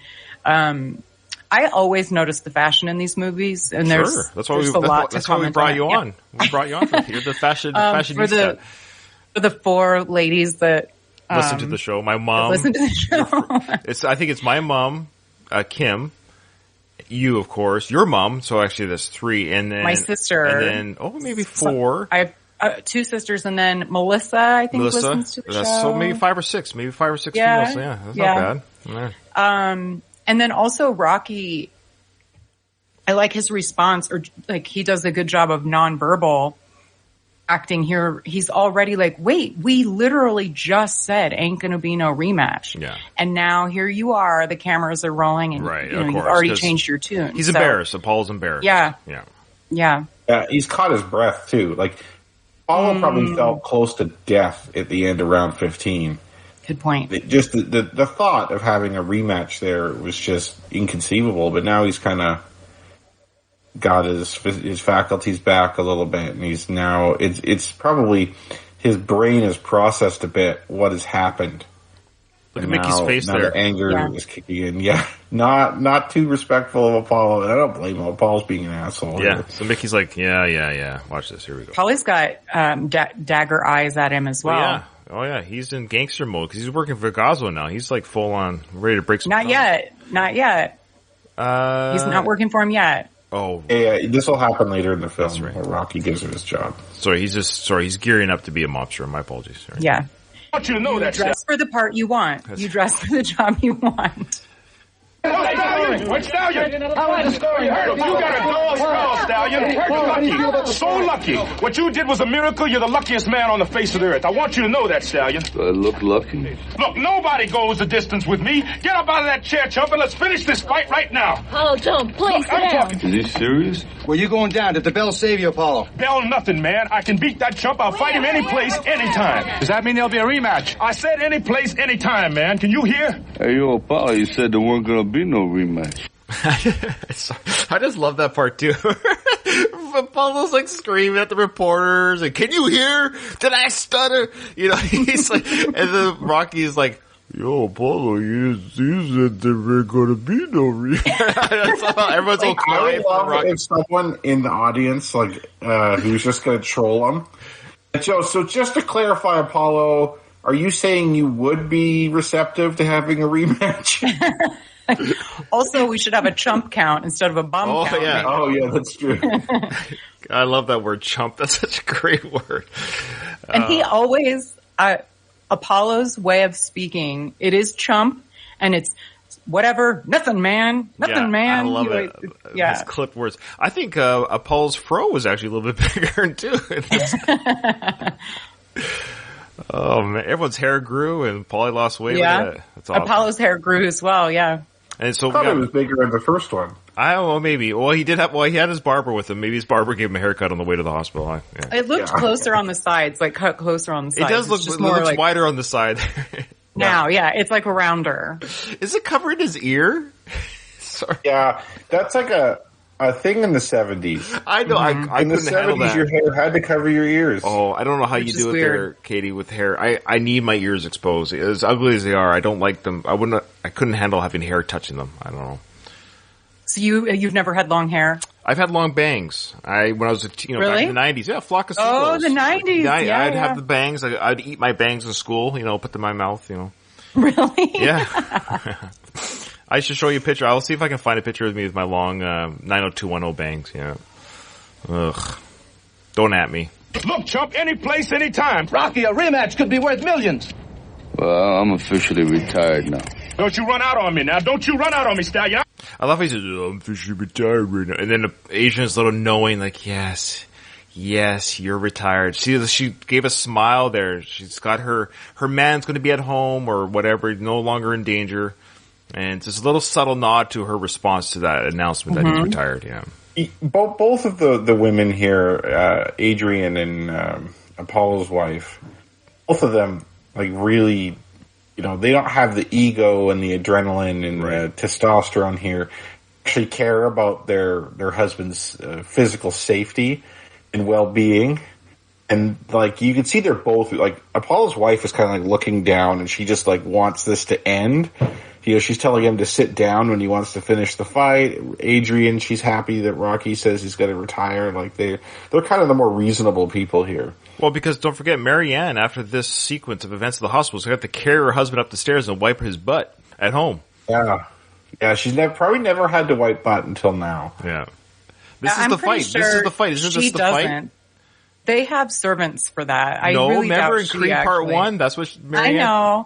I always notice the fashion in these movies, and there's a lot to comment on. That's why we brought you on. Yeah. We brought you on you're the fashion for the 4 ladies that listen to the show. My mom listen to the show. I think it's my mom, Kim, you of course, your mom. So actually, that's 3, and then my sister, and then maybe 4. I have 2 sisters, and then Melissa. I think listens to the show. So maybe 5 or 6. Maybe 5 or 6 females. So yeah, that's not bad. Yeah. And then also Rocky, I like his response, or like he does a good job of nonverbal acting here. He's already like, wait, we literally just said ain't gonna be no rematch. Yeah. And now here you are, the cameras are rolling and you've already changed your tune. He's embarrassed. Apollo's embarrassed. Yeah. Yeah. He's caught his breath too. Like Apollo probably felt close to death at the end of round 15. Good point. Just the thought of having a rematch there was just inconceivable. But now he's kind of got his faculties back a little bit, and he's now it's probably his brain has processed a bit what has happened. Look at Mickey's face there. The anger is kicking in. Yeah, not too respectful of Apollo, and I don't blame him. Apollo's being an asshole. Yeah. So Mickey's like, yeah. Watch this. Here we go. Paulie's got dagger eyes at him as well. Oh yeah, he's in gangster mode because he's working for Gazzo now. He's like full on ready to break some. Not yet. He's not working for him yet. Oh, yeah. This will happen later in the film. That's right. Where Rocky gives him his job. He's gearing up to be a mobster. My apologies. Sorry. Yeah. I want you to know that. Dress for the part you want. You dress for the job you want. Stallion! Stallion! I want the story. You got a dog's call, Stallion. Lucky. So lucky. What you did was a miracle. You're the luckiest man on the face of the earth. I want you to know that, Stallion. Do I look lucky? Look, nobody goes the distance with me. Get up out of that chair, chump, and let's finish this fight right now. Apollo, don't. Please, I'm talking. Is he serious? Where you going down? Did the bell save you, Apollo? Bell nothing, man. I can beat that chump. I'll fight him any place, anytime. Does that mean there'll be a rematch? I said any place, anytime, man. Can you hear? Hey, yo, Paulie, you said there weren't going to be no rematch. I just love that part too. Apollo's like screaming at the reporters and, can you hear? Did I stutter? You know, he's like, and then Rocky's like, yo, Apollo, you said there were going to be no rematch. Everyone's all quiet. I would love if someone in the audience, like, who's just going to troll him. Joe, so just to clarify, Apollo, are you saying you would be receptive to having a rematch? Also, we should have a chump count instead of a bum count. Yeah. Oh, yeah, that's true. I love that word, chump. That's such a great word. And he always, Apollo's way of speaking, it is chump, and it's whatever, nothing, man. Nothing, man. I love it. Yeah. His clipped words. I think Apollo's fro was actually a little bit bigger, too. Oh, man. Everyone's hair grew, and Paulie lost weight. Yeah. That's awesome. Apollo's hair grew as well, yeah. And so I thought it was bigger in the first one. I don't know, maybe. Well, he had his barber with him. Maybe his barber gave him a haircut on the way to the hospital. Yeah. It looked closer on the sides, like cut closer on the sides. It does look, it looks like, wider on the side. Now, yeah, it's like a rounder. Is it covering his ear? Sorry. Yeah, that's like a thing in the 70s. I know. Mm-hmm. I in the couldn't handle 70s, that. your hair had to cover your ears. Oh, I don't know how Which you is do it weird. there, Katie, with hair. I need my ears exposed. As ugly as they are, I don't like them. I couldn't handle having hair touching them. I don't know. So you've never had long hair? I've had long bangs. When I was back in the 90s. Yeah, flock of seagulls. Oh, the 90s. I'd have the bangs. I'd eat my bangs in school, put them in my mouth, Really? Yeah. I should show you a picture. I'll see if I can find a picture of me with my long 90210 bangs. Yeah. Ugh. Don't at me. Look, chump, any place, any time. Rocky, a rematch could be worth millions. Well, I'm officially retired now. Don't you run out on me now. Don't you run out on me, Stallion. I love how he says, I'm officially retired right now. And then the Asian's little knowing, like, yes, you're retired. She gave a smile there. She's got her man's going to be at home or whatever, no longer in danger. And it's just a little subtle nod to her response to that announcement that he's retired, yeah. Both of the women here, Adrian and Apollo's wife, both of them, like, really, they don't have the ego and the adrenaline and the testosterone here. Actually care about their husband's physical safety and well-being. And, like, you can see they're both, like, Apollo's wife is kind of, like, looking down and she just, like, wants this to end. She's telling him to sit down when he wants to finish the fight. Adrian, she's happy that Rocky says he's going to retire. Like, they're kind of the more reasonable people here. Well, because don't forget, Marianne, after this sequence of events at the hospital, she got to carry her husband up the stairs and wipe his butt at home. Yeah. Yeah, she's probably never had to wipe butt until now. Yeah. This is the fight. Sure this is the fight. Isn't this the fight? They have servants for that. Remember in Creed Part 1? That's what Marianne...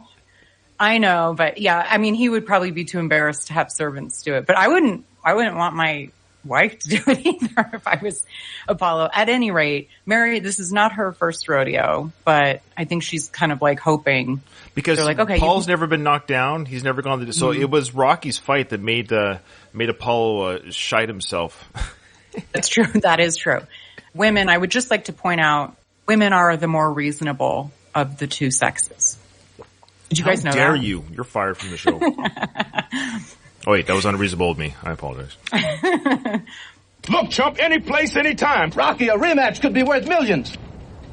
I know, but yeah, I mean, he would probably be too embarrassed to have servants do it, but I wouldn't want my wife to do it either if I was Apollo. At any rate, Mary, this is not her first rodeo, but I think she's kind of like hoping. Because like, okay, Paul's never been knocked down. He's never gone to, so it was Rocky's fight that made Apollo shite himself. That's true. That is true. Women, I would just like to point out, women are the more reasonable of the two sexes. Did you guys know that? How dare you? You're fired from the show. Oh, wait, that was unreasonable of me. I apologize. Look, chump, any place, any time. Rocky, a rematch could be worth millions.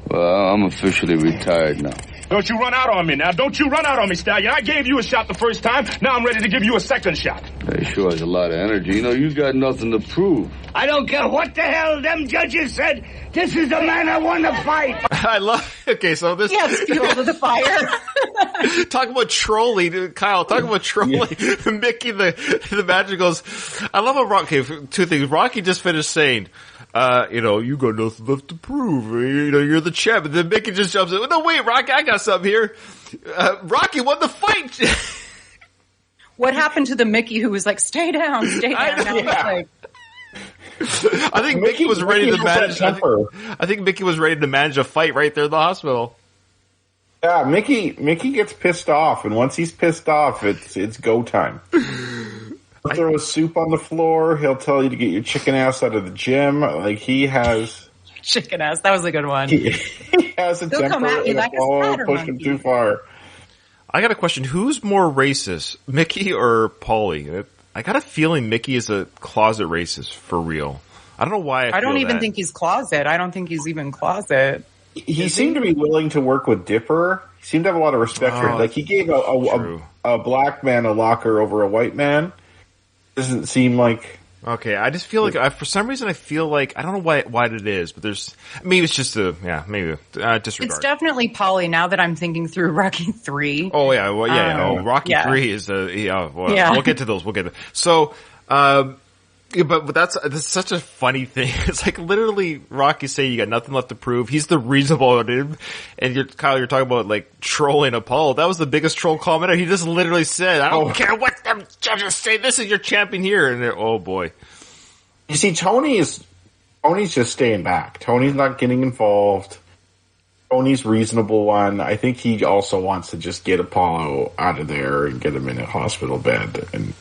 Well, I'm officially retired now. Don't you run out on me now. Don't you run out on me, Stallion. I gave you a shot the first time. Now I'm ready to give you a second shot. That sure has a lot of energy. You got nothing to prove. I don't care what the hell them judges said. This is the man I want to fight. I love... Okay, so this... Yeah, it's fuel to the fire. Talk about trolling, dude. Kyle. Talk about trolling. Yeah. Mickey, the magic goes... I love how Rocky... Two things. Rocky just finished saying... you got nothing left to prove. You're the champ. And then Mickey just jumps in. No, wait, Rocky, I got something here. Rocky won the fight. What happened to the Mickey who was like, stay down, stay down? I think Mickey was ready to manage. I think Mickey was ready to manage a fight right there in the hospital. Yeah, Mickey gets pissed off, and once he's pissed off, it's go time. He'll throw soup on the floor. He'll tell you to get your chicken ass out of the gym. Like, he has chicken ass. That was a good one. He has a temper, come at you like a push him too far. I got a question. Who's more racist, Mickey or Paulie? I got a feeling Mickey is a closet racist for real. I don't know why I don't even think he's closet. I don't think he's even closet. He seemed to be willing to work with Dipper. He seemed to have a lot of respect for him. Like, he gave a black man a locker over a white man. Doesn't seem like... Okay, I just feel like, for some reason I feel like, I don't know why it is, but maybe it's just disregard. It's definitely Paulie now that I'm thinking through Rocky 3. Oh yeah, well, Rocky 3 is we'll get to those, So, but that's such a funny thing. It's like literally Rocky saying you got nothing left to prove. He's the reasonable dude. And you're talking about like trolling Apollo. That was the biggest troll comment ever. He just literally said, I don't care what them judges say. This is your champion here. And oh boy. You see, Tony's just staying back. Tony's not getting involved. Tony's reasonable one. I think he also wants to just get Apollo out of there and get him in a hospital bed. And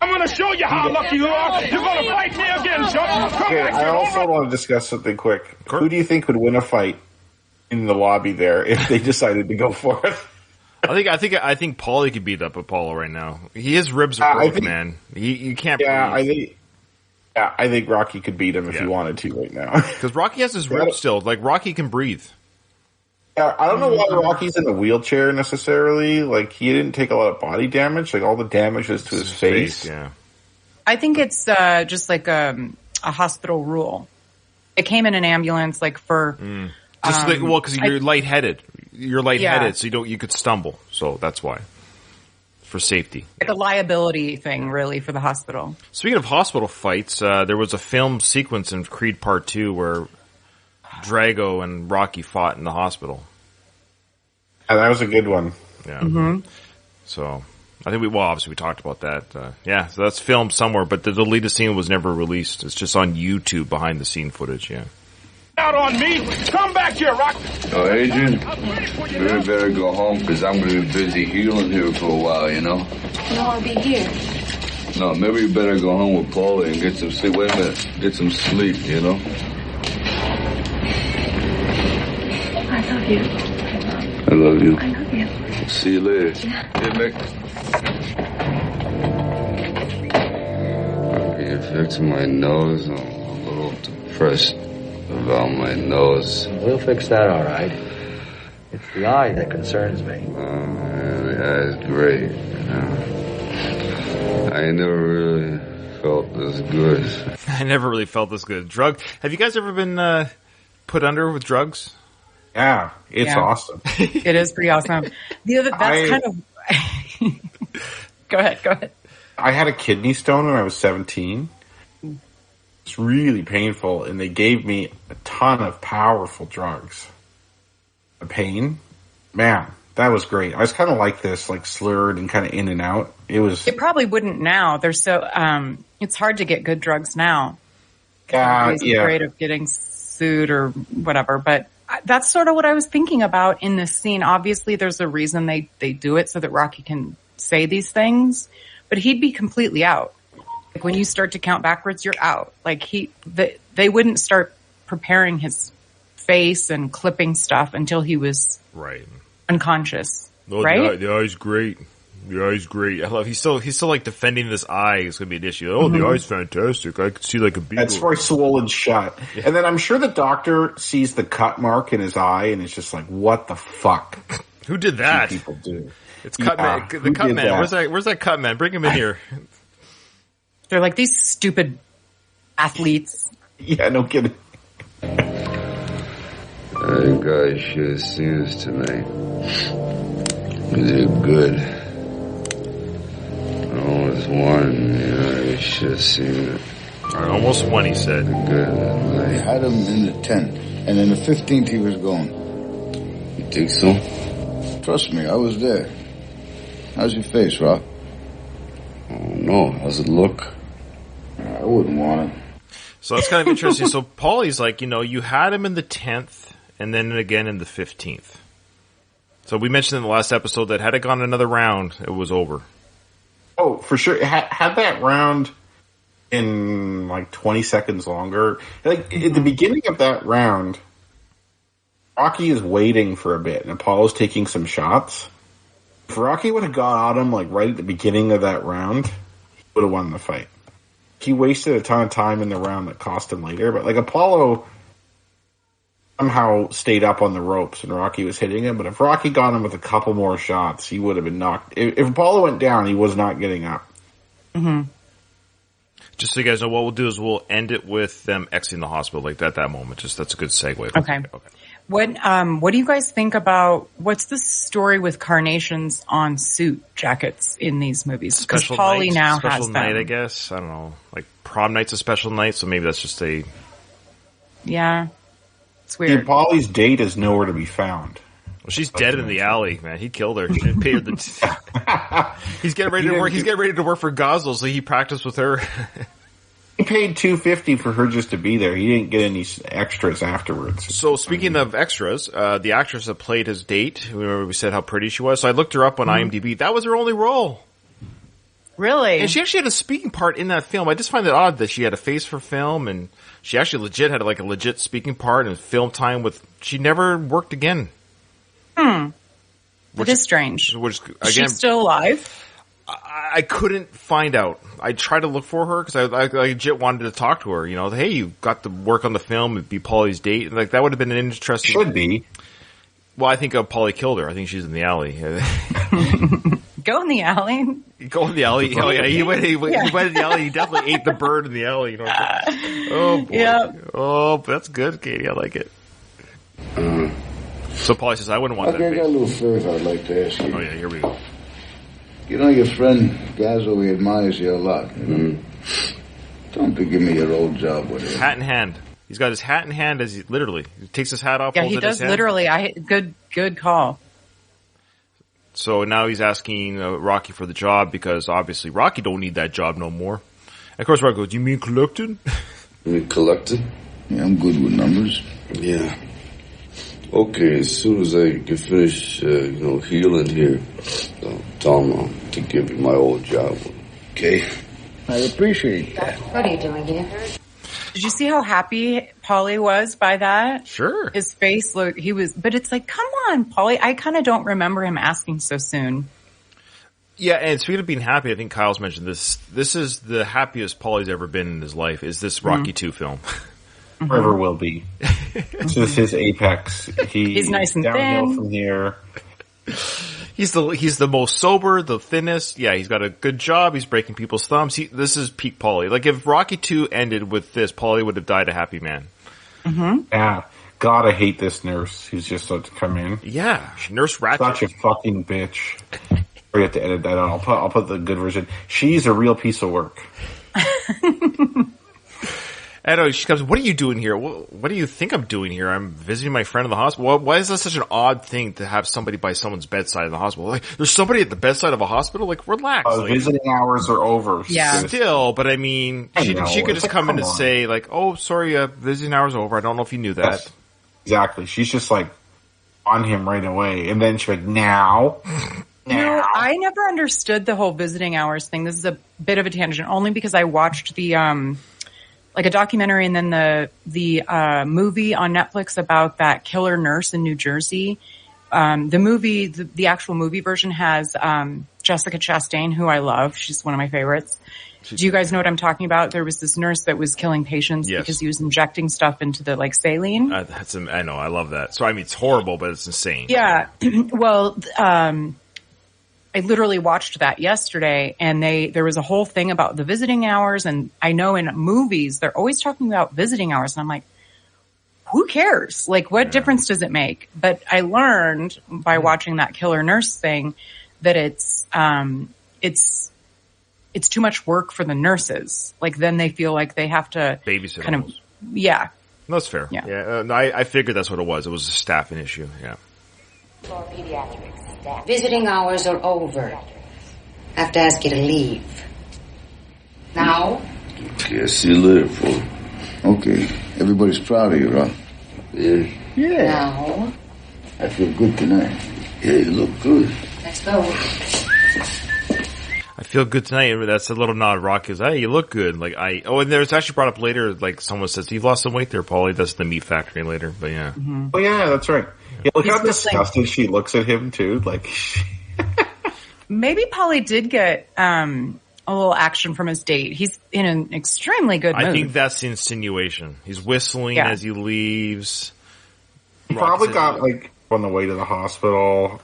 I'm going to show you how lucky you are. You're going to fight me again, Chuck. Okay, I also want to discuss something quick. Who do you think would win a fight in the lobby there if they decided to go for it? I think Paulie could beat up Apollo right now. His ribs are broke, man. You can't. I think Rocky could beat him if he wanted to right now. Because Rocky has his ribs still. Like Rocky can breathe. I don't know why Rocky's in a wheelchair necessarily. Like, he didn't take a lot of body damage. Like, all the damage was to his face. Yeah. I think it's just like a hospital rule. It came in an ambulance, like for because you're lightheaded. You're lightheaded, so you could stumble. So that's why, for safety. Like a liability thing, really, for the hospital. Speaking of hospital fights, there was a film sequence in Creed Part 2 where Drago and Rocky fought in the hospital. Yeah, that was a good one. Yeah. Mm-hmm. So, I think obviously we talked about that. So that's filmed somewhere, but the deleted scene was never released. It's just on YouTube behind the scene footage, Out on me. Come back here, Rock. Oh, Adrian, you better go home because I'm going to be busy healing here for a while, you know? No, I'll be here. No, maybe you better go home with Paulie and get some sleep. Wait a minute. Get some sleep, you know? I love you. I love you. I love you. See you later. Yeah. Hey, Mick. You fix my nose. I'm a little depressed about my nose. We'll fix that all right. It's the eye that concerns me. The eye's great, you know. I never really felt this good. I never really felt this good. Have you guys ever been put under with drugs? Yeah, it's awesome. It is pretty awesome. Go ahead. I had a kidney stone when I was 17. It's really painful, and they gave me a ton of powerful drugs. The pain, man, that was great. I was kind of like this, like slurred and kind of in and out. It probably wouldn't now. They're so, it's hard to get good drugs now. Everybody's afraid of getting sued or whatever, but that's sort of what I was thinking about in this scene. Obviously, there's a reason they do it so that Rocky can say these things, but he'd be completely out. Like when you start to count backwards, you're out. Like they wouldn't start preparing his face and clipping stuff until he was unconscious. Oh, right? The eye's great. The eye's great. I love. He's still like defending this eye. It's gonna be an issue. Oh, the eye's fantastic. I could see like a beetle. That's for a swollen shut. Yeah. And then I'm sure the doctor sees the cut mark in his eye, and it's just like, what the fuck? Who did that? People do. It's cut man. The cut man. Where's that cut man? Bring him in here. They're like these stupid athletes. Yeah, no kidding. You guys should have seen us tonight. We did good. I almost won, you should have seen it. I almost won, he said. Good. I had him in the 10th, and in the 15th he was going. You think so? Trust me, I was there. How's your face, Rock? Oh, no. How's it look? I wouldn't want it. So that's kind of interesting. So Paulie's like, you had him in the 10th, and then again in the 15th. So we mentioned in the last episode that had it gone another round, it was over. Oh, for sure. Had that round in like 20 seconds longer. Like at the beginning of that round, Rocky is waiting for a bit, and Apollo's taking some shots. If Rocky would have got on him like right at the beginning of that round, would have won the fight. He wasted a ton of time in the round that cost him later, but like Apollo somehow stayed up on the ropes and Rocky was hitting him, but if Rocky got him with a couple more shots, he would have been knocked. If Apollo went down, he was not getting up. Mm-hmm. Just so you guys know, what we'll do is we'll end it with them exiting the hospital, like at that moment. Just that's a good segue. Okay. What do you guys think about what's the story with carnations on suit jackets in these movies? Because Paulie now has special night, I guess. I don't know. Like prom night's a special night, so maybe that's just a. Yeah, it's weird. Paulie's date is nowhere to be found. Well, she's dead in the alley, man. He killed her. He didn't pay her the. He's getting ready to work. He's getting ready to work for Gosnell, so he practiced with her. He paid $250 for her just to be there. He didn't get any extras afterwards. So speaking of extras, the actress that played his date, remember we said how pretty she was? So I looked her up on IMDb. That was her only role. Really? And she actually had a speaking part in that film. I just find it odd that she had a face for film, and she actually legit had like a legit speaking part and film time with. She never worked again. Which is strange. Which again, is she still alive? I couldn't find out. I tried to look for her because I legit wanted to talk to her. You know, hey, you got to work on the film and be Paulie's date. Like that would have been an interesting. Should be. Well, I think Paulie killed her. I think she's in the alley. Go in the alley. Go in the alley. Oh yeah, he went in the alley. He definitely ate the bird in the alley. You know. Oh boy. Yep. Oh, that's good, Katie. I like it. So Paulie says, "I wouldn't want that." I got a little favor I'd like to ask you. Oh yeah, here we go. You know your friend Gazzo, he admires you a lot. You know? Don't be giving me your old job with him. Hat in hand. He's got his hat in hand as he literally he takes his hat off. Yeah, he does literally. Good call. So now he's asking Rocky for the job because obviously Rocky don't need that job no more. And of course, Rocky goes, "You mean collected?" You mean collected? Yeah, I'm good with numbers. Yeah. Okay, as soon as I can finish, healing here, I'll tell him to give you my old job. Okay. I appreciate that. What are you doing here? Did you see how happy Paulie was by that? Sure. His face looked, but it's like, come on, Paulie. I kind of don't remember him asking so soon. Yeah, and speaking of being happy, I think Kyle's mentioned this. This is the happiest Paulie's ever been in his life, is this Rocky 2 film. Forever will be. This is his apex. He's nice and downhill thin. from here. He's the most sober, the thinnest. Yeah, he's got a good job. He's breaking people's thumbs. This is peak Paulie. Like if Rocky 2 ended with this, Paulie would have died a happy man. Mm-hmm. Yeah. God, I hate this nurse who's just about to come in. Yeah, Nurse Ratchet. Such a fucking bitch. We have to edit that out. I'll put the good version. She's a real piece of work. And she comes, "What are you doing here? What do you think I'm doing here? I'm visiting my friend in the hospital." Why is that such an odd thing to have somebody by someone's bedside in the hospital? Like, there's somebody at the bedside of a hospital? Like, relax. Visiting hours are over. Yeah. Still, but I mean, she could just come in and say, like, "Oh, sorry, visiting hours are over. I don't know if you knew that." Yes, exactly. She's just like on him right away. And then she's like, now. No, I never understood the whole visiting hours thing. This is a bit of a tangent, only because I watched the, like a documentary and then the movie on Netflix about that killer nurse in New Jersey. The actual movie version has, Jessica Chastain, who I love. She's one of my favorites. Do you guys know what I'm talking about? There was this nurse that was killing patients because he was injecting stuff into the, like, saline. I know. I love that. So, I mean, it's horrible, but it's insane. Yeah. Well, I literally watched that yesterday, and there was a whole thing about the visiting hours, and I know in movies they're always talking about visiting hours, and I'm like, who cares? Like, what difference does it make? But I learned by watching that killer nurse thing that it's too much work for the nurses. Like, then they feel like they have to babysit kind almost. of, yeah. That's fair. Yeah. I figured that's what it was. It was a staffing issue. Yeah. For pediatrics. Visiting hours are over. I have to ask you to leave. Now? Okay, see you later, fool. Okay. Everybody's proud of you, huh? Yeah. Yeah. Now? I feel good tonight. Yeah, you look good. Let's go. I feel good tonight. That's a little nod. Rock is, hey, you look good. Like and there's actually brought up later, like someone says, you've lost some weight there, Paulie. That's the meat factory later, but yeah. Mm-hmm. Oh yeah, that's right. Yeah, look how disgusted she looks at him too. Like, maybe Paulie did get, a a little action from his date. He's in an extremely good mood. I think that's the insinuation. He's whistling as he leaves. He probably got like on the way to the hospital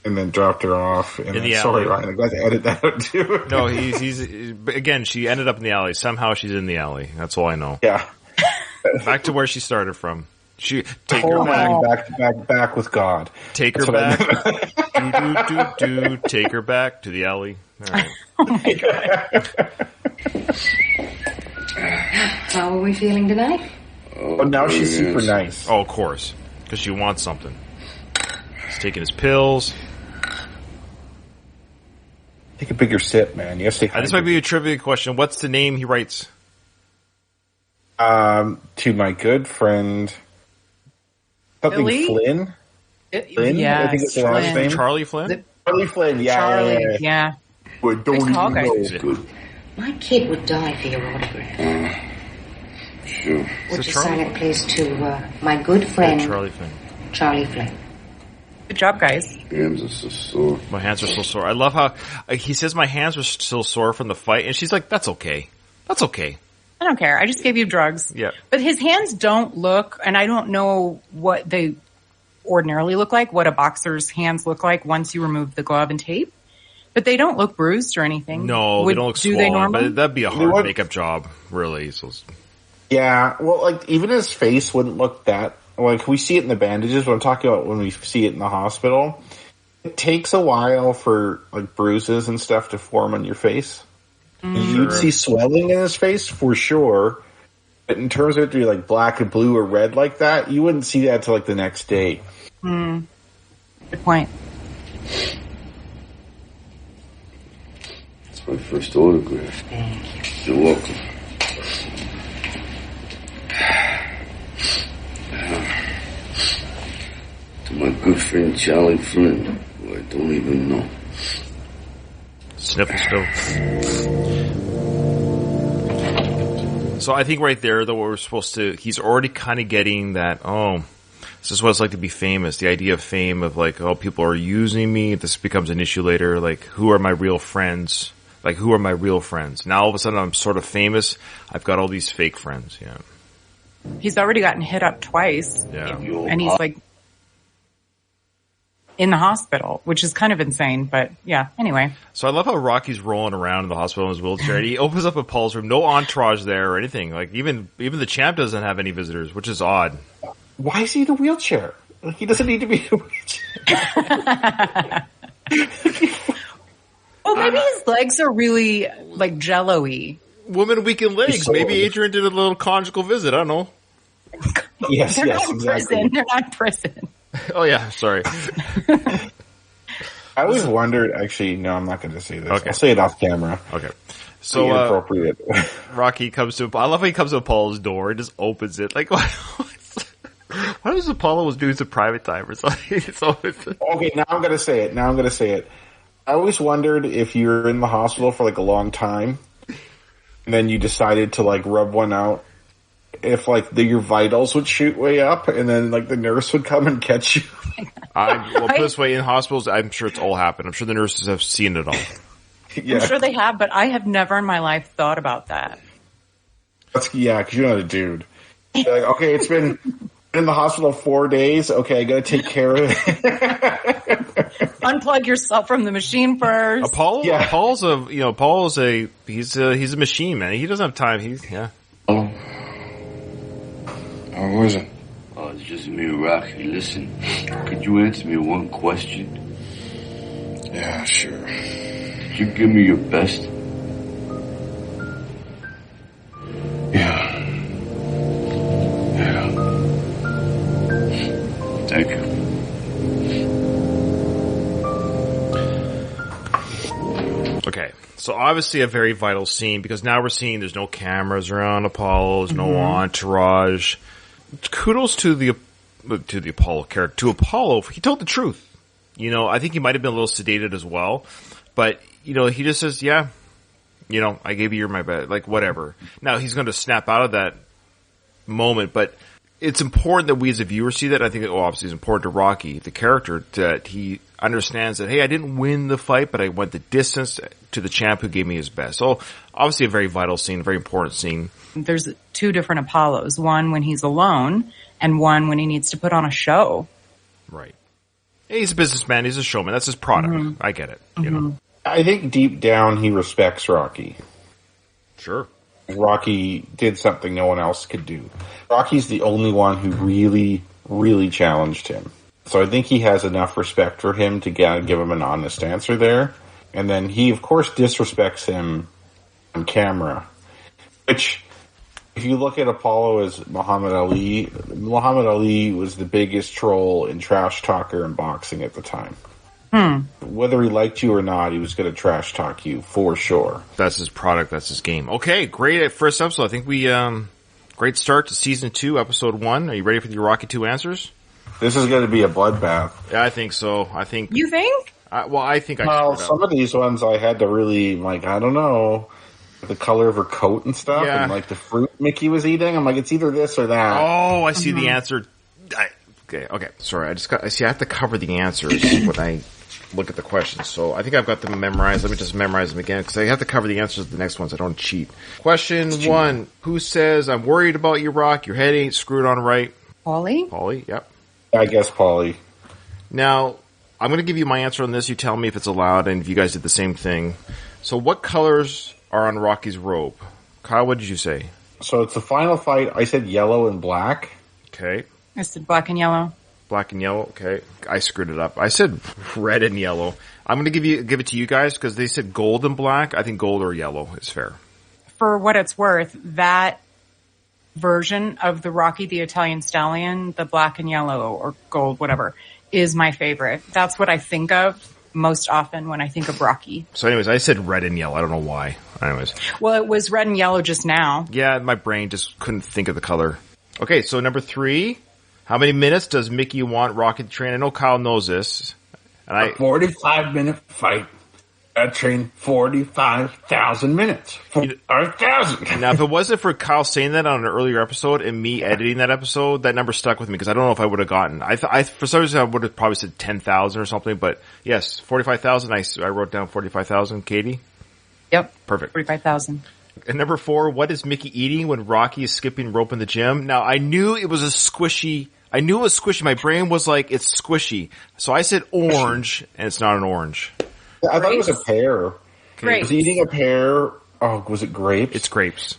and then dropped her off. And in the sorry, alley. Ryan, I got to edit that out too. No, he's again. She ended up in the alley. Somehow she's in the alley. That's all I know. Yeah. Back to where she started from. Take her back with God. Take her back. do. Take her back to the alley. All right. Oh my God. How are we feeling tonight? Oh, now she's super nice. Oh, of course, because she wants something. He's taking his pills. Take a bigger sip, man. You have to This might be a trivia question. What's the name he writes? To my good friend, something Billy? Flynn. Flynn? Yes, I think it's the last name. Charlie Flynn? Charlie Flynn, yeah. Charlie, yeah. But don't even tall guy. know. My kid would die for your autograph. Sure. Would you sign it, please, to my good friend, Charlie Flynn. Charlie Flynn? Good job, guys. Hands are so sore. My hands are so sore. I love how he says my hands were still sore from the fight, and she's like, "That's okay. That's okay." I don't care. I just gave you drugs. Yeah. But his hands don't look, and I don't know what they ordinarily look like, what a boxer's hands look like once you remove the glove and tape. But they don't look bruised or anything. No, they don't look swollen. They normally? But that'd be a hard makeup job, really. So, Yeah, well, like, even his face wouldn't look that... Like, we see it in the bandages, but I'm talking about when we see it in the hospital. It takes a while for, like, bruises and stuff to form on your face. You'd see swelling in his face, for sure. But in terms of it to be, like, black and blue or red like that, you wouldn't see that till, like, the next day. Good point. It's my first autograph. Thank You're welcome. To my good friend Charlie Flynn, who I don't even know. sniffle still. So I think right there, though, we're supposed to, he's already kind of getting that, oh, this is what it's like to be famous. The idea of fame of like, oh, people are using me. This becomes an issue later. Like, who are my real friends? Like, who are my real friends? Now all of a sudden I'm sort of famous. I've got all these fake friends. Yeah. He's already gotten hit up twice. Yeah. And he's like in the hospital, which is kind of insane, but yeah, anyway. So I love how Rocky's rolling around in the hospital in his wheelchair. He opens up a Paul's room, no entourage there or anything. Like even the champ doesn't have any visitors, which is odd. Why is he in a wheelchair? He doesn't need to be in a wheelchair. Well, maybe his legs are really like jello-y. Women weakened legs. So Maybe Adrian did a little conjugal visit. I don't know. Yes, They're yes, not in exactly. prison. They're not in prison. Oh yeah, sorry. I always wondered, actually, no, I'm not going to say this. Okay. I'll say it off camera. Okay. So, inappropriate. Rocky comes to, I love how he comes to Apollo's door and just opens it. Like, what does Apollo was doing some private time or something? Okay, now I'm going to say it. I always wondered if you're in the hospital for like a long time and then you decided to like rub one out, if like your vitals would shoot way up and then like the nurse would come and catch you. Well, put this way, in hospitals, I'm sure it's all happened. I'm sure the nurses have seen it all. Yeah. I'm sure they have, but I have never in my life thought about that. Because you're not a dude. You're like, okay, it's been in the hospital 4 days. Okay, I got to take care of it. Unplug yourself from the machine first. Paul's he's a machine, man. He doesn't have time. Oh. How was it? Oh, it's just me, Rocky. Listen, could you answer me one question? Yeah, sure. Could you give me your best? Yeah. Thank you. Okay, so obviously a very vital scene because now we're seeing there's no cameras around Apollo, there's no entourage. Kudos to the Apollo character. To Apollo, he told the truth. You know, I think he might have been a little sedated as well, but you know, he just says, "Yeah, you know, I gave you my best, like whatever." Now he's going to snap out of that moment, but it's important that we as a viewer see that. I think, obviously it's important to Rocky, the character, that he understands that, hey, I didn't win the fight, but I went the distance to the champ who gave me his best. So obviously a very vital scene, a very important scene. There's two different Apollos, one when he's alone and one when he needs to put on a show. Right. He's a businessman. He's a showman. That's his product. Mm-hmm. I get it. You know. I think deep down he respects Rocky. Sure. Rocky did something no one else could do. Rocky's the only one who really, really challenged him. So I think he has enough respect for him to give him an honest answer there. And then he, of course, disrespects him on camera. Which, if you look at Apollo as Muhammad Ali was the biggest troll and trash talker in boxing at the time. Whether he liked you or not, he was going to trash talk you for sure. That's his product. That's his game. Okay, great first episode. I think we great start to season 2, episode 1. Are you ready for your Rocky 2 answers? This is going to be a bloodbath. Yeah, I think so. You think? I think some of these ones I had to really I don't know, the color of her coat and stuff, and the fruit Mickey was eating. I'm like, it's either this or that. Oh, I see the answer. Okay. Sorry, I have to cover the answers when I look at the questions. So I think I've got them memorized. Let me just memorize them again because I have to cover the answers to the next ones. I don't cheat. Question 1. Who says, I'm worried about you, Rock. Your head ain't screwed on right? Paulie? Paulie, yep. I guess Paulie. Now, I'm going to give you my answer on this. You tell me if it's allowed and if you guys did the same thing. So what colors are on Rocky's robe? Kyle, what did you say? So it's the final fight. I said yellow and black. Okay. I said black and yellow. Black and yellow, okay. I screwed it up. I said red and yellow. I'm going to give it to you guys because they said gold and black. I think gold or yellow is fair. For what it's worth, that version of the Rocky the Italian Stallion, the black and yellow or gold, whatever, is my favorite. That's what I think of most often when I think of Rocky. So anyways, I said red and yellow. I don't know why. Anyways. Well, it was red and yellow just now. Yeah, my brain just couldn't think of the color. Okay, so number 3. How many minutes does Mickey want Rocky to train? I know Kyle knows this. And a 45-minute fight. That train 45,000 minutes. 45,000. Now, if it wasn't for Kyle saying that on an earlier episode and me editing that episode, that number stuck with me because I don't know if I would have gotten. For some reason, I would have probably said 10,000 or something. But yes, 45,000. I wrote down 45,000. Katie? Yep. Perfect. 45,000. And number 4, what is Mickey eating when Rocky is skipping rope in the gym? Now, I knew it was squishy. My brain was like, it's squishy. So I said orange, and it's not an orange. I thought it was a pear. Grapes. He was eating a pear. Oh, was it grapes? It's grapes.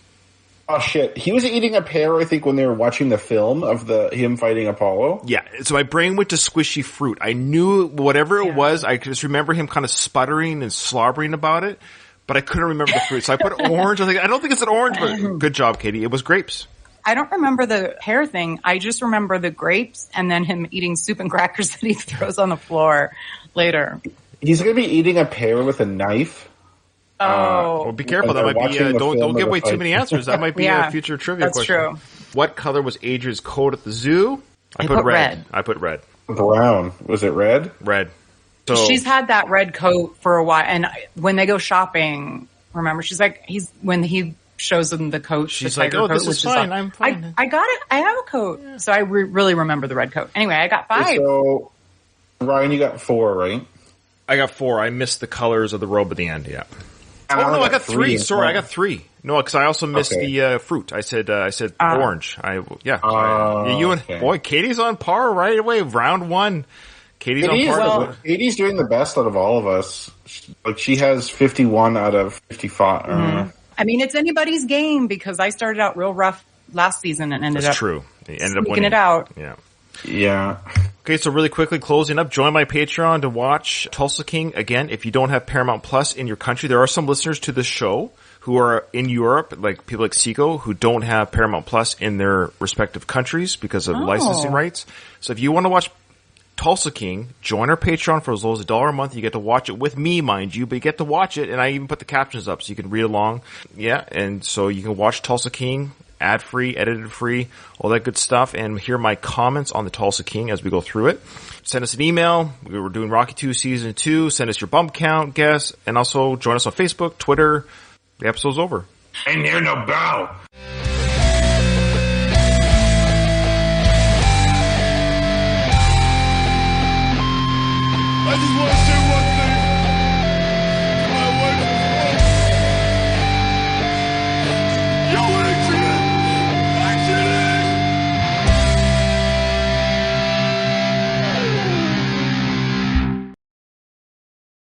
Oh, shit. He was eating a pear, I think, when they were watching the film of him fighting Apollo. Yeah. So my brain went to squishy fruit. I knew whatever it was, I just remember him kind of sputtering and slobbering about it. But I couldn't remember the fruit. So I put orange. I don't think it's an orange, but good job, Katie. It was grapes. I don't remember the pear thing. I just remember the grapes and then him eating soup and crackers that he throws on the floor later. He's going to be eating a pear with a knife. Oh. Well, be careful. That might be, don't give away too many answers. That might be a future trivia question. That's true. What color was Adrian's coat at the zoo? I put red. I put red. Brown. Was it red? Red. So, she's had that red coat for a while, and when they go shopping, remember, she's like, when he shows them the coat, she's the tiger like, oh, coat, this is fine, I'm fine. I got it, I have a coat. Yeah. So I really remember the red coat. Anyway, I got 5. So, Ryan, you got 4, right? I got 4. I missed the colors of the robe at the end, yeah. Oh, no, I got 3. Sorry, I got 3. No, because I also missed the fruit. I said orange. Boy, Katie's on par right away. Round 1. Katie's on par. Well, Katie's doing the best out of all of us. She has 51 out of 55. Mm-hmm. I mean, it's anybody's game because I started out real rough last season and ended up sneaking it out. Yeah. Yeah. Okay, so really quickly, closing up, join my Patreon to watch Tulsa King. Again, if you don't have Paramount Plus in your country, there are some listeners to this show who are in Europe, like people like Seiko, who don't have Paramount Plus in their respective countries because of licensing rights. So if you want to watch Tulsa King, join our Patreon for as low as $1 a month. You get to watch it with me, mind you, but you get to watch it, and I even put the captions up so you can read along. Yeah, and so you can watch Tulsa King ad-free, edited-free, all that good stuff, and hear my comments on the Tulsa King as we go through it. Send us an email. We're doing Rocky 2 Season 2. Send us your bump count, guess, and also join us on Facebook, Twitter. The episode's over. Ain't there no bow. I just want to